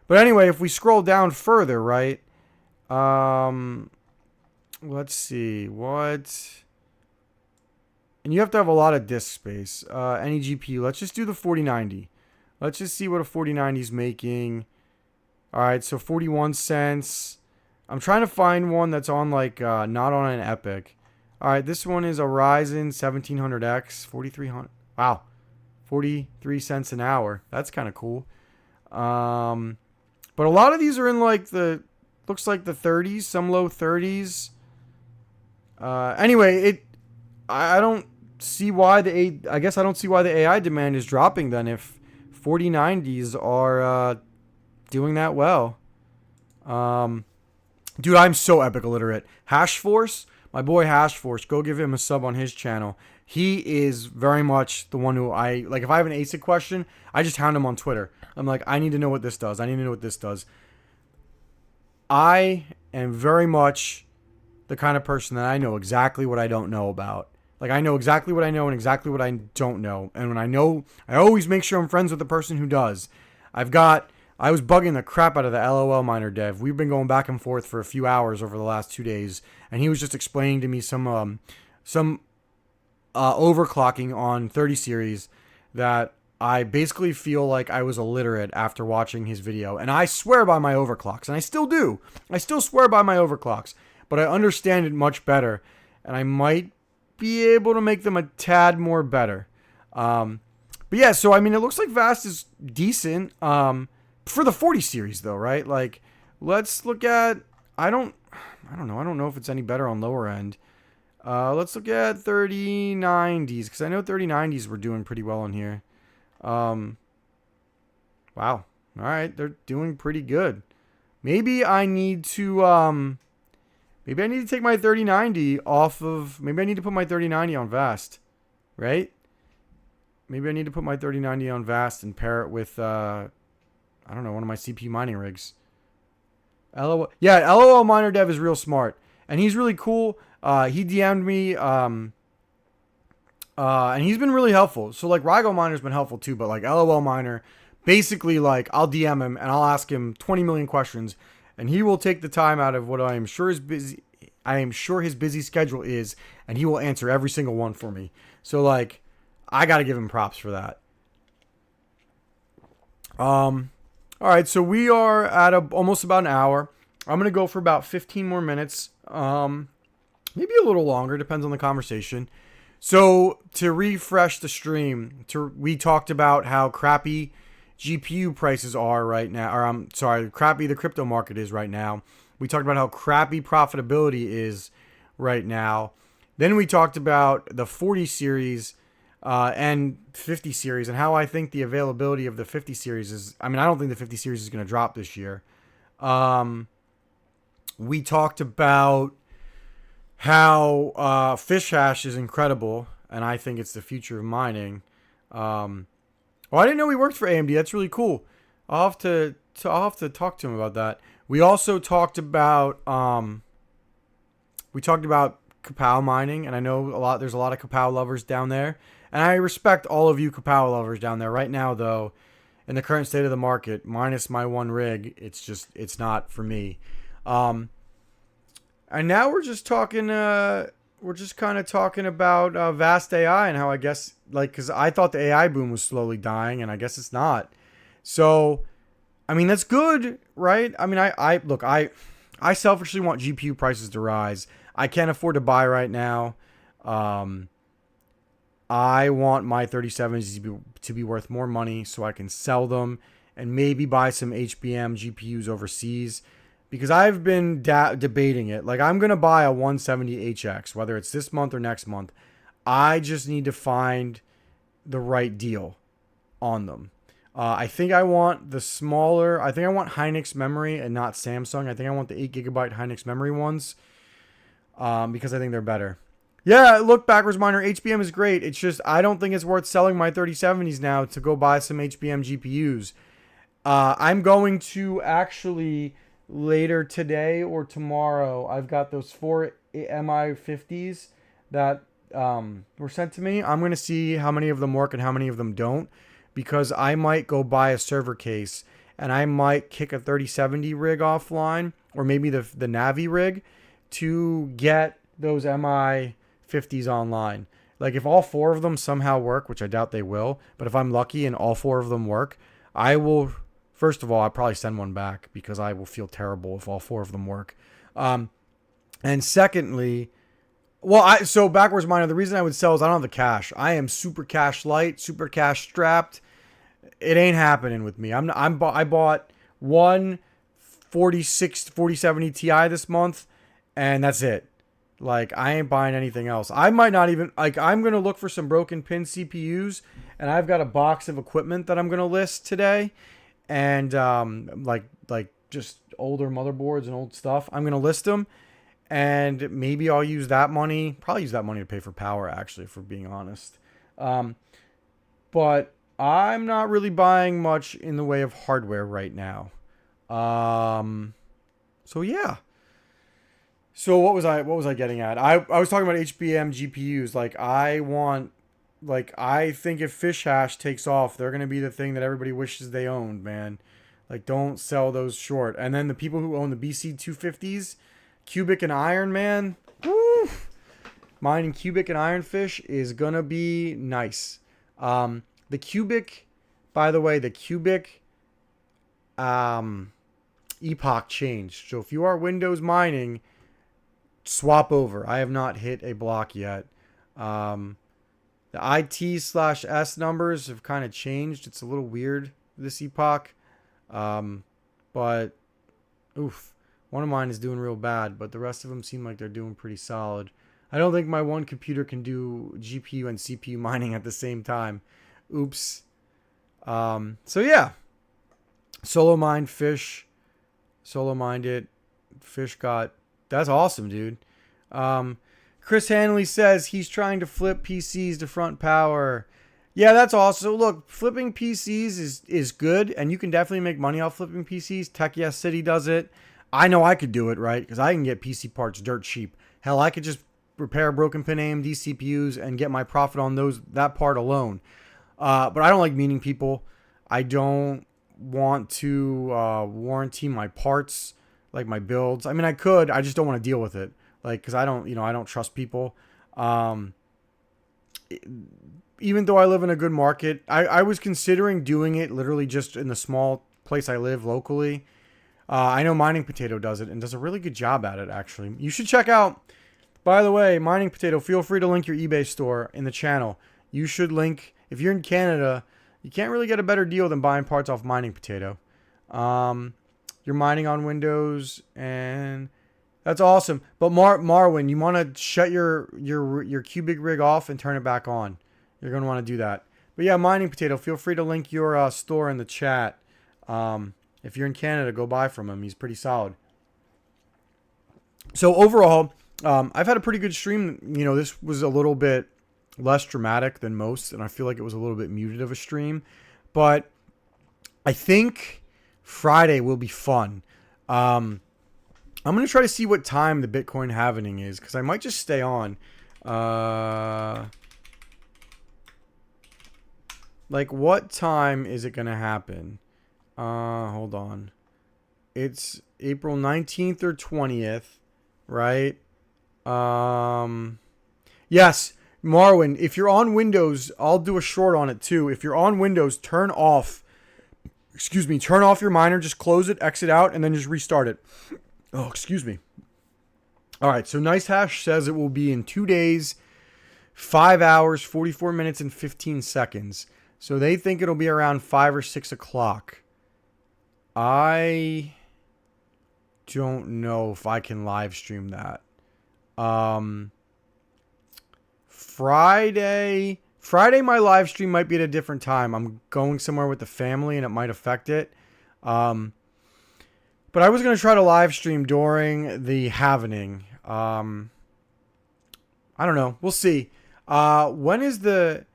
But anyway, if we scroll down further, right? Let's see. What? And you have to have a lot of disk space. Any GPU. Let's just do the 4090. Let's just see what a 4090 is making. All right, so 41 cents. I'm trying to find one that's on like not on an Epic. All right, this one is a Ryzen 1700X, 4300. Wow, 43 cents an hour. That's kind of cool. But a lot of these are in like looks like the 30s, some low 30s. Anyway, I don't see why I guess I don't see why the AI demand is dropping then if 4090s are doing that well. Dude, I'm so Epic illiterate. Hashforce, my boy Hashforce, go give him a sub on his channel. He is very much the one who if I have an ASIC question, I just hound him on Twitter. I'm like, I need to know what this does. I need to know what this does. I am very much the kind of person that I know exactly what I don't know about. Like, I know exactly what I know and exactly what I don't know. And when I know, I always make sure I'm friends with the person who does. I was bugging the crap out of the LOL miner dev. We've been going back and forth for a few hours over the last 2 days. And he was just explaining to me some overclocking on 30 series that I basically feel like I was illiterate after watching his video. And I swear by my overclocks. And I still do. I still swear by my overclocks. But I understand it much better. And I might be able to make them a tad more better. But yeah, so I mean, it looks like Vast is decent. For the 40 series though, right? Like, let's look at, I don't know if it's any better on lower end. Let's look at 3090s, because I know 3090s were doing pretty well in here. Wow. All right, they're doing pretty good. Maybe I need to take my 3090 off of, maybe I need to put my 3090 on Vast, right? Maybe I need to put my 3090 on Vast and pair it with I don't know, one of my CPU mining rigs. LOL. Yeah, LOL Miner Dev is real smart. And he's really cool. He DM'd me, and he's been really helpful. So, like, Rygo Miner's been helpful too, but, like, LOL Miner, basically, like, I'll DM him and I'll ask him 20 million questions, and he will take the time out of what I am sure his busy schedule is, and he will answer every single one for me. So, like, I got to give him props for that. All right, so we are at almost about an hour. I'm going to go for about 15 more minutes. Maybe a little longer, depends on the conversation. So to refresh the stream, we talked about how crappy GPU prices are right now, or I'm sorry, crappy the crypto market is right now. We talked about how crappy profitability is right now. Then we talked about the 40 series and 50 series, and how I think the availability of the 50 series is. I mean, I don't think the 50 series is going to drop this year. We talked about how fish hash is incredible, and I think it's the future of mining. Well, I didn't know he worked for AMD. That's really cool. I'll have to talk to him about that. We also talked about Kapow mining, and I know there's a lot of Kapow lovers down there. And I respect all of you Kapow lovers down there. Right now, though, in the current state of the market, minus my one rig, it's not for me. And now we're just talking, we're just kind of talking about Vast AI and how I guess, like, because I thought the AI boom was slowly dying, and I guess it's not. So, I mean, that's good, right? I mean, I selfishly want GPU prices to rise. I can't afford to buy right now. I want my 37s to be worth more money so I can sell them and maybe buy some HBM GPUs overseas, because I've been debating it. Like, I'm going to buy a 170HX, whether it's this month or next month. I just need to find the right deal on them. I think I want Hynix memory and not Samsung. I think I want the 8GB Hynix memory ones because I think they're better. Yeah, look, Backwards Miner, HBM is great. It's just I don't think it's worth selling my 3070s now to go buy some HBM GPUs. I'm going to actually later today or tomorrow. I've got those 4 MI50s that were sent to me. I'm going to see how many of them work and how many of them don't, because I might go buy a server case and I might kick a 3070 rig offline, or maybe the Navi rig, to get those MI50s online. Like, if all 4 of them somehow work, which I doubt they will, but if I'm lucky and all 4 of them work, I will, first of all, I'll probably send one back because I will feel terrible if all 4 of them work. And secondly, so Backwards Miner, the reason I would sell is I don't have the cash. I am super cash light, super cash strapped. It ain't happening with me. I bought one 4070 Ti this month, and that's it. Like, I ain't buying anything else. I might not even, like, I'm going to look for some broken pin CPUs, and I've got a box of equipment that I'm going to list today. And, like just older motherboards and old stuff. I'm going to list them, and maybe I'll use that money, probably use that money to pay for power, actually, for being honest. But I'm not really buying much in the way of hardware right now. So yeah. So what was I getting at? I was talking about HBM GPUs. I think if fish hash takes off, they're going to be the thing that everybody wishes they owned, man. Like, don't sell those short. And then the people who own the BC250s, cubic and iron, man, woo, mining cubic and iron fish is going to be nice. The cubic, by the way, epoch changed. So if you are Windows mining, swap over. I have not hit a block yet. The IT/S numbers have kind of changed. It's a little weird this epoch. But oof, one of mine is doing real bad, but the rest of them seem like they're doing pretty solid. I don't think my one computer can do GPU and CPU mining at the same time. Oops. So yeah. Solo Mind Fish. Solo Minded. Fish got. That's awesome, dude. Chris Hanley says he's trying to flip PCs to front power. Yeah, that's awesome. So look, flipping PCs is good, and you can definitely make money off flipping PCs. Tech Yes City does it. I know I could do it, right? Because I can get PC parts dirt cheap. Hell, I could just repair broken pin AMD CPUs and get my profit on that part alone. But I don't like meeting people. I don't want to warranty my parts, like my builds. I mean, I could. I just don't want to deal with it, like, because I don't trust people. Even though I live in a good market, I was considering doing it literally just in the small place I live locally. I know Mining Potato does it and does a really good job at it, actually. You should check out, by the way, Mining Potato, feel free to link your eBay store in the channel. You should link, if you're in Canada, you can't really get a better deal than buying parts off Mining Potato. You're mining on Windows, and that's awesome. But Marwin, you want to shut your Cubic rig off and turn it back on. You're going to want to do that. But yeah, Mining Potato, feel free to link your store in the chat. If you're in Canada, go buy from him. He's pretty solid. So overall, I've had a pretty good stream. You know, this was a little bit less dramatic than most, and I feel like it was a little bit muted of a stream. But I think Friday will be fun. I'm going to try to see what time the Bitcoin halvening is, because I might just stay on. Like, what time is it going to happen? Hold on. It's April 19th or 20th, right? Yes, Marwin, if you're on Windows, I'll do a short on it too. If you're on Windows, turn off your miner, just close it, exit out, and then just restart it. Oh, excuse me. All right, so Nice Hash says it will be in 2 days, 5 hours, 44 minutes, and 15 seconds. So they think it'll be around 5 or 6 o'clock. I don't know if I can live stream that. Friday, my live stream might be at a different time. I'm going somewhere with the family, and it might affect it. But I was going to try to live stream during the halvening. I don't know. We'll see. When is the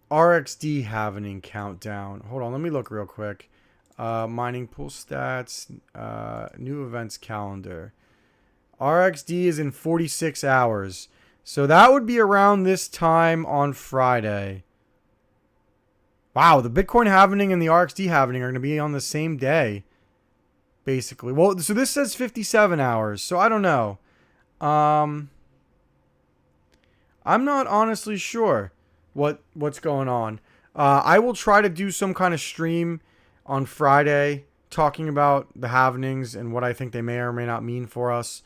RXD halvening countdown? Hold on. Let me look real quick. Mining pool stats. New events calendar. RXD is in 46 hours. So that would be around this time on Friday. Wow. The Bitcoin halvening and the RXD halvening are going to be on the same day. Basically. Well, so this says 57 hours. So I don't know. I'm not honestly sure what's going on. I will try to do some kind of stream on Friday talking about the halvenings and what I think they may or may not mean for us.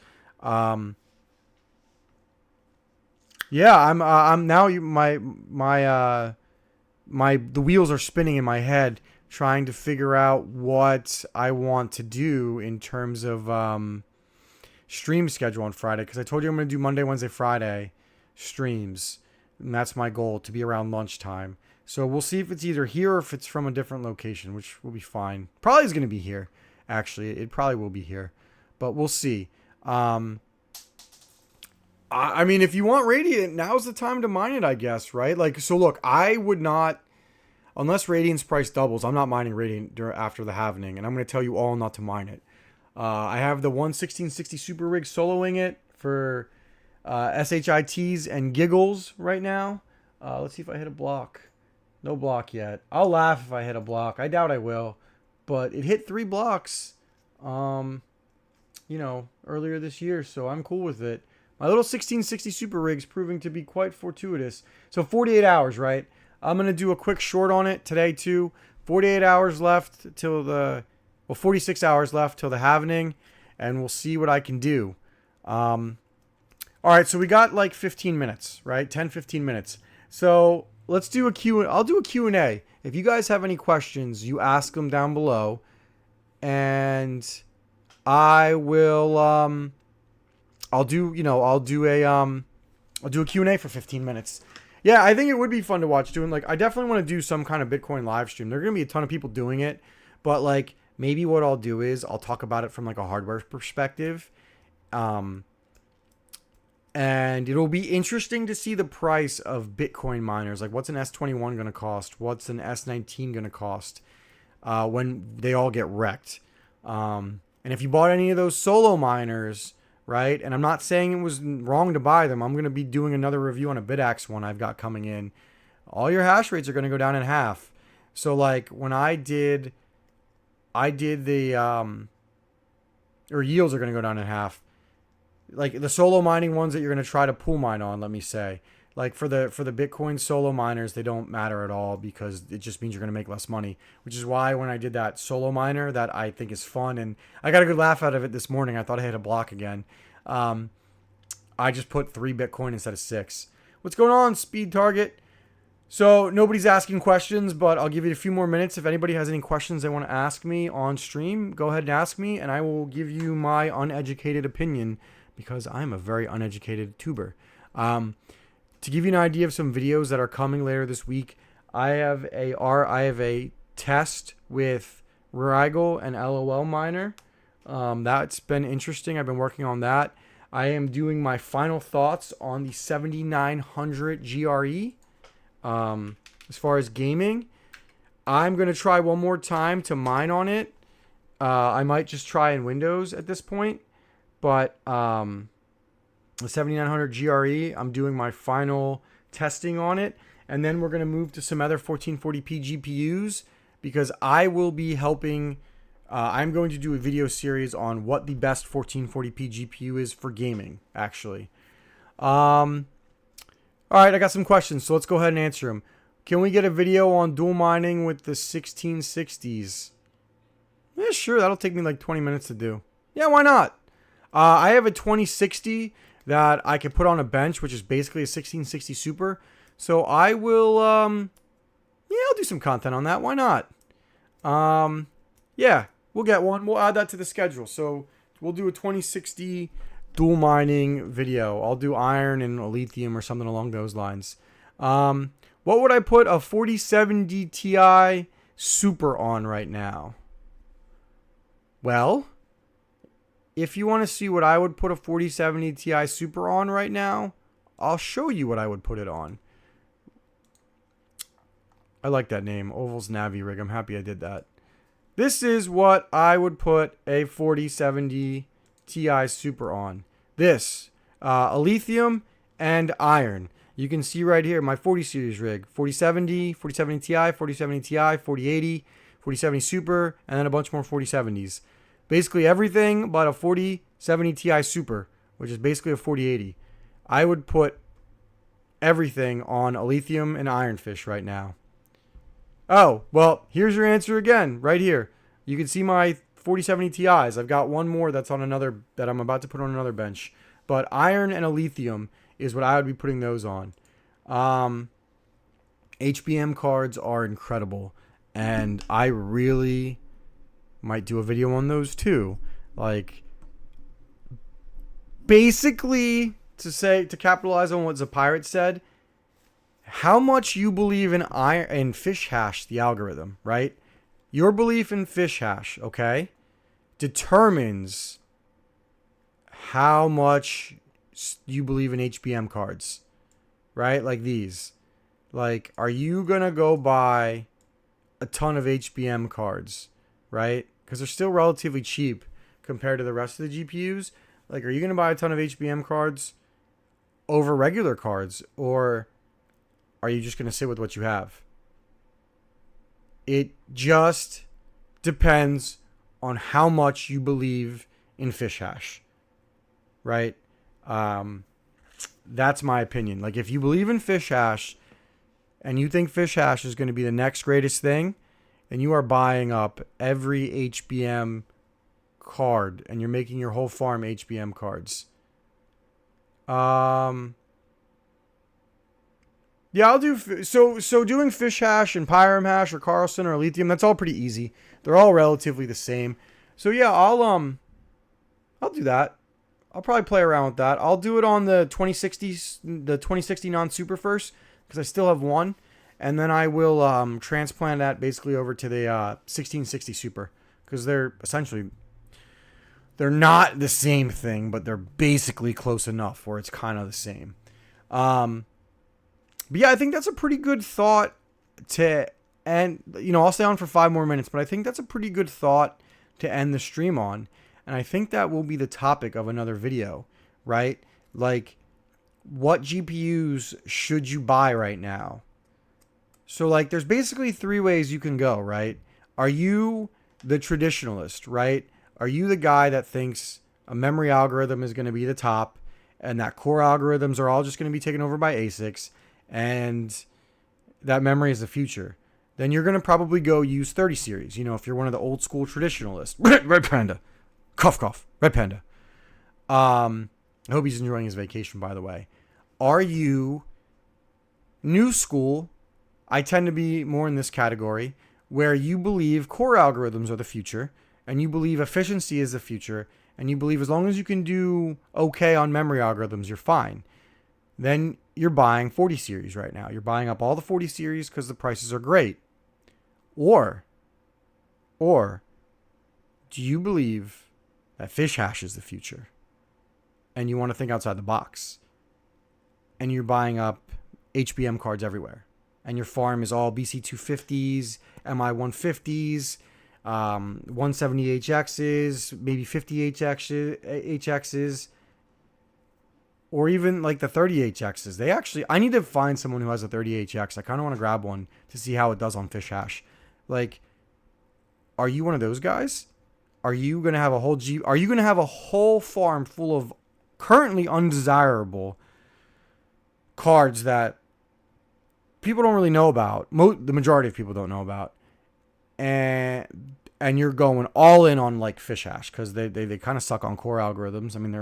Yeah, I'm now the wheels are spinning in my head trying to figure out what I want to do in terms of stream schedule on Friday, because I told you I'm going to do Monday, Wednesday, Friday streams, and that's my goal, to be around lunchtime. So we'll see if it's either here or if it's from a different location, which will be fine. Probably is going to be here, actually. It probably will be here, but we'll see. I mean, if you want Radiant, now's the time to mine it, I guess, right? Like, so look, I would not, unless Radiant's price doubles, I'm not mining Radiant after the halvening, and I'm going to tell you all not to mine it. I have the 11660 Super Rig soloing it for SHITs and giggles right now. Let's see if I hit a block. No block yet. I'll laugh if I hit a block. I doubt I will, but it hit 3 blocks, earlier this year, so I'm cool with it. My little 1660 Super Rig's proving to be quite fortuitous. So 48 hours, right? I'm going to do a quick short on it today, too. 48 hours left till 46 hours left till the halvening, and we'll see what I can do. All right, so we got like 15 minutes, right? 10, 15 minutes. So let's do I'll do a Q&A. If you guys have any questions, you ask them down below, and I will, I'll do a Q&A for 15 minutes. Yeah, I think it would be fun to watch doing, like, I definitely want to do some kind of Bitcoin live stream. There are going to be a ton of people doing it, but like maybe what I'll do is I'll talk about it from like a hardware perspective. And it'll be interesting to see the price of Bitcoin miners. Like, what's an S21 going to cost? What's an S19 going to cost when they all get wrecked? And if you bought any of those solo miners, right? And I'm not saying it was wrong to buy them. I'm going to be doing another review on a BitAxe one I've got coming in. All your hash rates are going to go down in half. So, like, when I did the, or yields are going to go down in half. Like the solo mining ones that you're going to try to pool mine on, let me say, like for the Bitcoin solo miners, they don't matter at all because it just means you're going to make less money, which is why when I did that solo miner that I think is fun and I got a good laugh out of it this morning. I thought I hit a block again. I just put 3 Bitcoin instead of 6. What's going on, Speed Target? So nobody's asking questions, but I'll give you a few more minutes. If anybody has any questions they want to ask me on stream, go ahead and ask me and I will give you my uneducated opinion, because I'm a very uneducated tuber. To give you an idea of some videos that are coming later this week, I have a test with Rigel and LOL miner. That's been interesting. I've been working on that. I am doing my final thoughts on the 7900 GRE. As far as gaming, I'm going to try one more time to mine on it. I might just try in Windows at this point. But the 7900 GRE, I'm doing my final testing on it. And then we're going to move to some other 1440p GPUs because I will be helping. I'm going to do a video series on what the best 1440p GPU is for gaming, actually. All right, I got some questions, so let's go ahead and answer them. Can we get a video on dual mining with the 1660s? Yeah, sure. That'll take me like 20 minutes to do. Yeah, why not? I have a 2060 that I can put on a bench, which is basically a 1660 Super. So I will, I'll do some content on that. Why not? Yeah, we'll get one. We'll add that to the schedule. So we'll do a 2060 dual mining video. I'll do iron and lithium or something along those lines. What would I put a 4070 Ti Super on right now? Well, if you want to see what I would put a 4070 Ti Super on right now, I'll show you what I would put it on. I like that name, Oval's Navi Rig. I'm happy I did that. This is what I would put a 4070 Ti Super on. This, a lithium and iron. You can see right here my 40 series rig. 4070, 4070 Ti, 4070 Ti, 4080, 4070 Super, and then a bunch more 4070s. Basically everything but a 4070 Ti Super, which is basically a 4080. I would put everything on a lithium and iron fish right now. Oh, well, here's your answer again, right here. You can see my 4070 Ti's. I've got one more that's on another, that I'm about to put on another bench. But iron and a lithium is what I would be putting those on. HBM cards are incredible. And I really might do a video on those too. Like, basically, to capitalize on what Zapirate said, how much you believe in iron and fish hash, the algorithm, right? Your belief in fish hash, okay, determines how much you believe in HBM cards, right? Like these. Like, are you going to go buy a ton of HBM cards, right? Because they're still relatively cheap compared to the rest of the GPUs. Like, are you going to buy a ton of HBM cards over regular cards? Or are you just going to sit with what you have? It just depends on how much you believe in fish hash, right? That's my opinion. Like, if you believe in fish hash and you think fish hash is going to be the next greatest thing, and you are buying up every HBM card and you're making your whole farm HBM cards. Yeah, I'll do so doing fish hash and pyram hash or Carlson or lithium, that's all pretty easy. They're all relatively the same. So yeah, I'll do that. I'll probably play around with that. I'll do it on the 2060 non-super first because I still have one. And then I will transplant that basically over to the 1660 Super because they're not the same thing, but they're basically close enough where it's kind of the same. But yeah, I think that's a pretty good thought to end. I'll stay on for 5 more minutes, but I think that's a pretty good thought to end the stream on. And I think that will be the topic of another video, right? Like, what GPUs should you buy right now? So, like, there's basically 3 ways you can go, right? Are you the traditionalist, right? Are you the guy that thinks a memory algorithm is going to be the top and that core algorithms are all just going to be taken over by ASICs and that memory is the future? Then you're going to probably go use 30 series. If you're one of the old school traditionalists. Red Panda. Cough, cough. Red Panda. I hope he's enjoying his vacation, by the way. Are you new school? I tend to be more in this category where you believe core algorithms are the future and you believe efficiency is the future and you believe as long as you can do okay on memory algorithms, you're fine. Then you're buying 40 series right now. You're buying up all the 40 series because the prices are great. Or do you believe that fish hash is the future and you want to think outside the box and you're buying up HBM cards everywhere and your farm is all BC250s, MI150s, 170 HXs, maybe 50 HXs, or even like the 30 HXs. I need to find someone who has a 30 HX. I kind of want to grab one to see how it does on fish hash. Like, are you one of those guys? Are you going to have a whole farm full of currently undesirable cards that people don't really know about? The majority of people don't know about. And you're going all in on like fish hash because they kind of suck on core algorithms. I mean,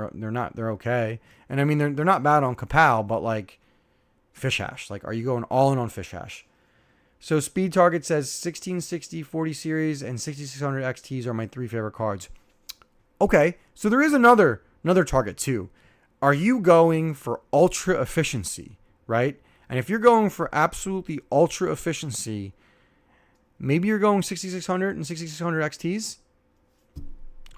they're okay. And I mean, they're not bad on Kapow, but like fish hash. Like, are you going all in on fish hash? So Speed Target says 1660 40 series and 6600 XTs are my 3 favorite cards. Okay, so there is another target too. Are you going for ultra efficiency, right? And if you're going for absolutely ultra efficiency, maybe you're going 6600 and 6600 XTs.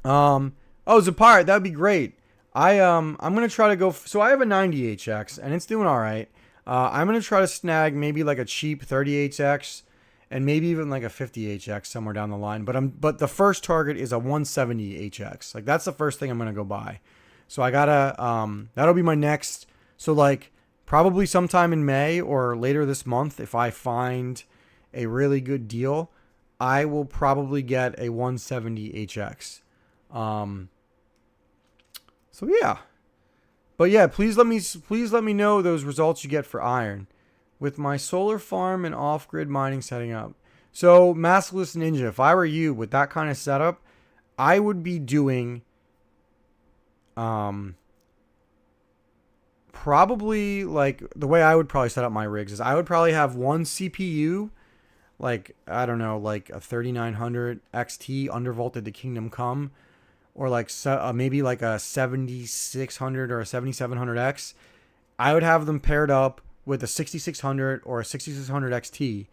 Zapire, that'd be great. I'm gonna try to go. So I have a 90 HX and it's doing all right. I'm going to try to snag maybe like a cheap 30 HX and maybe even like a 50 HX somewhere down the line. But the first target is a 170 HX. Like, that's the first thing I'm going to go buy. So I gotta, that'll be my next. So like probably sometime in May or later this month, if I find a really good deal, I will probably get a 170 HX. So yeah. But yeah, please let me know those results you get for iron. With my solar farm and off-grid mining setting up. So, Maskless Ninja, if I were you with that kind of setup, I would be doing probably like the way I would probably set up my rigs is I would probably have one CPU, like, I don't know, like a 3900 XT undervolted to Kingdom Come. Or like maybe like a 7600 or a 7700X, I would have them paired up with a 6600 or a 6600 XT,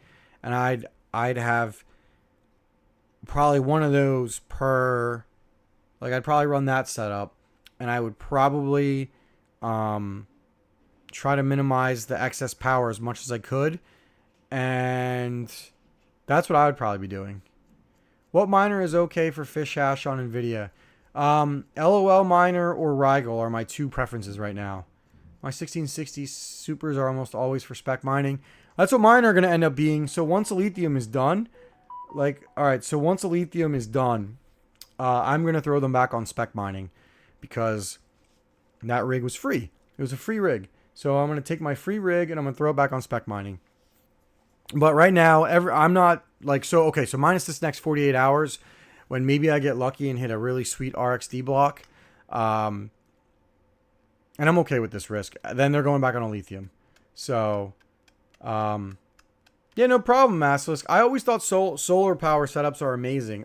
and I'd have probably one of those per. Like, I'd probably run that setup, and I would probably try to minimize the excess power as much as I could, and that's what I would probably be doing. What miner is okay for fish hash on NVIDIA? LOL miner or Rigel are my 2 preferences right now. My 1660 supers are almost always for spec mining. That's what mine are going to end up being. So once lithium is done, I'm going to throw them back on spec mining because that rig was free. It was a free rig. So I'm going to take my free rig and I'm going to throw it back on spec mining. But right now, I'm not like, so minus this next 48 hours, when maybe I get lucky and hit a really sweet RXD block. And I'm okay with this risk. Then they're going back on a lithium. So, yeah, no problem, Massless. I always thought solar power setups are amazing.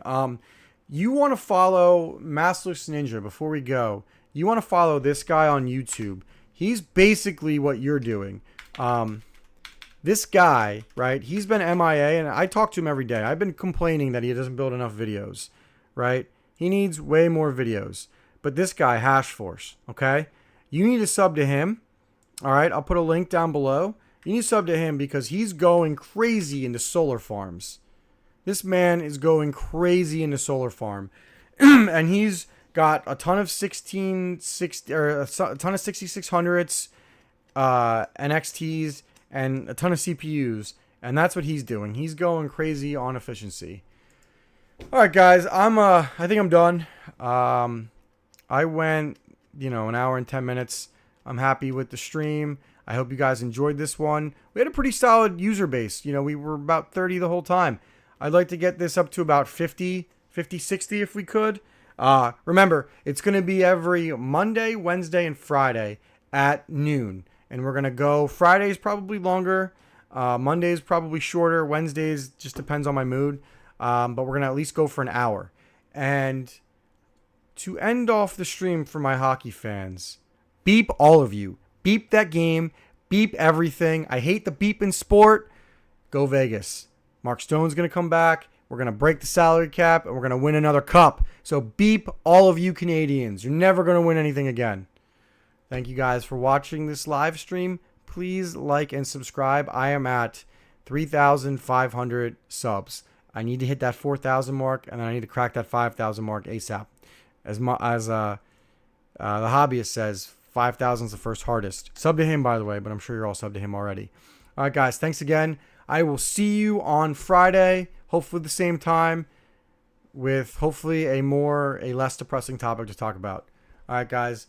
You want to follow Massless Ninja before we go. You want to follow this guy on YouTube. He's basically what you're doing. This guy, right, he's been MIA, and I talk to him every day. I've been complaining that he doesn't build enough videos, right? He needs way more videos. But this guy, Hash Force, okay? You need to sub to him. All right, I'll put a link down below. You need to sub to him because he's going crazy into solar farms. This man is going crazy into solar farm. And he's got a ton of 1660 or a ton of 6600s, NXTs, and a ton of CPUs. And that's what he's doing. He's going crazy on efficiency. All right, guys, I think I'm done. I went, an hour and 10 minutes. I'm happy with the stream. I hope you guys enjoyed this one. We had a pretty solid user base. We were about 30 the whole time. I'd like to get this up to about 50, 60 if we could. Remember, it's going to be every Monday, Wednesday, and Friday at noon. And we're going to go, Friday's probably longer. Monday's probably shorter. Wednesdays just depends on my mood. But we're going to at least go for an hour. And to end off the stream for my hockey fans, beep all of you. Beep that game. Beep everything. I hate the beep in sport. Go Vegas. Mark Stone's going to come back. We're going to break the salary cap, and we're going to win another cup. So beep all of you Canadians. You're never going to win anything again. Thank you guys for watching this live stream. Please like and subscribe. I am at 3,500 subs. I need to hit that 4,000 mark, and I need to crack that 5,000 mark ASAP. As the hobbyist says, 5,000 is the first hardest. Sub to him, by the way, but I'm sure you're all subbed to him already. All right, guys, thanks again. I will see you on Friday, hopefully the same time, with hopefully a less depressing topic to talk about. All right, guys.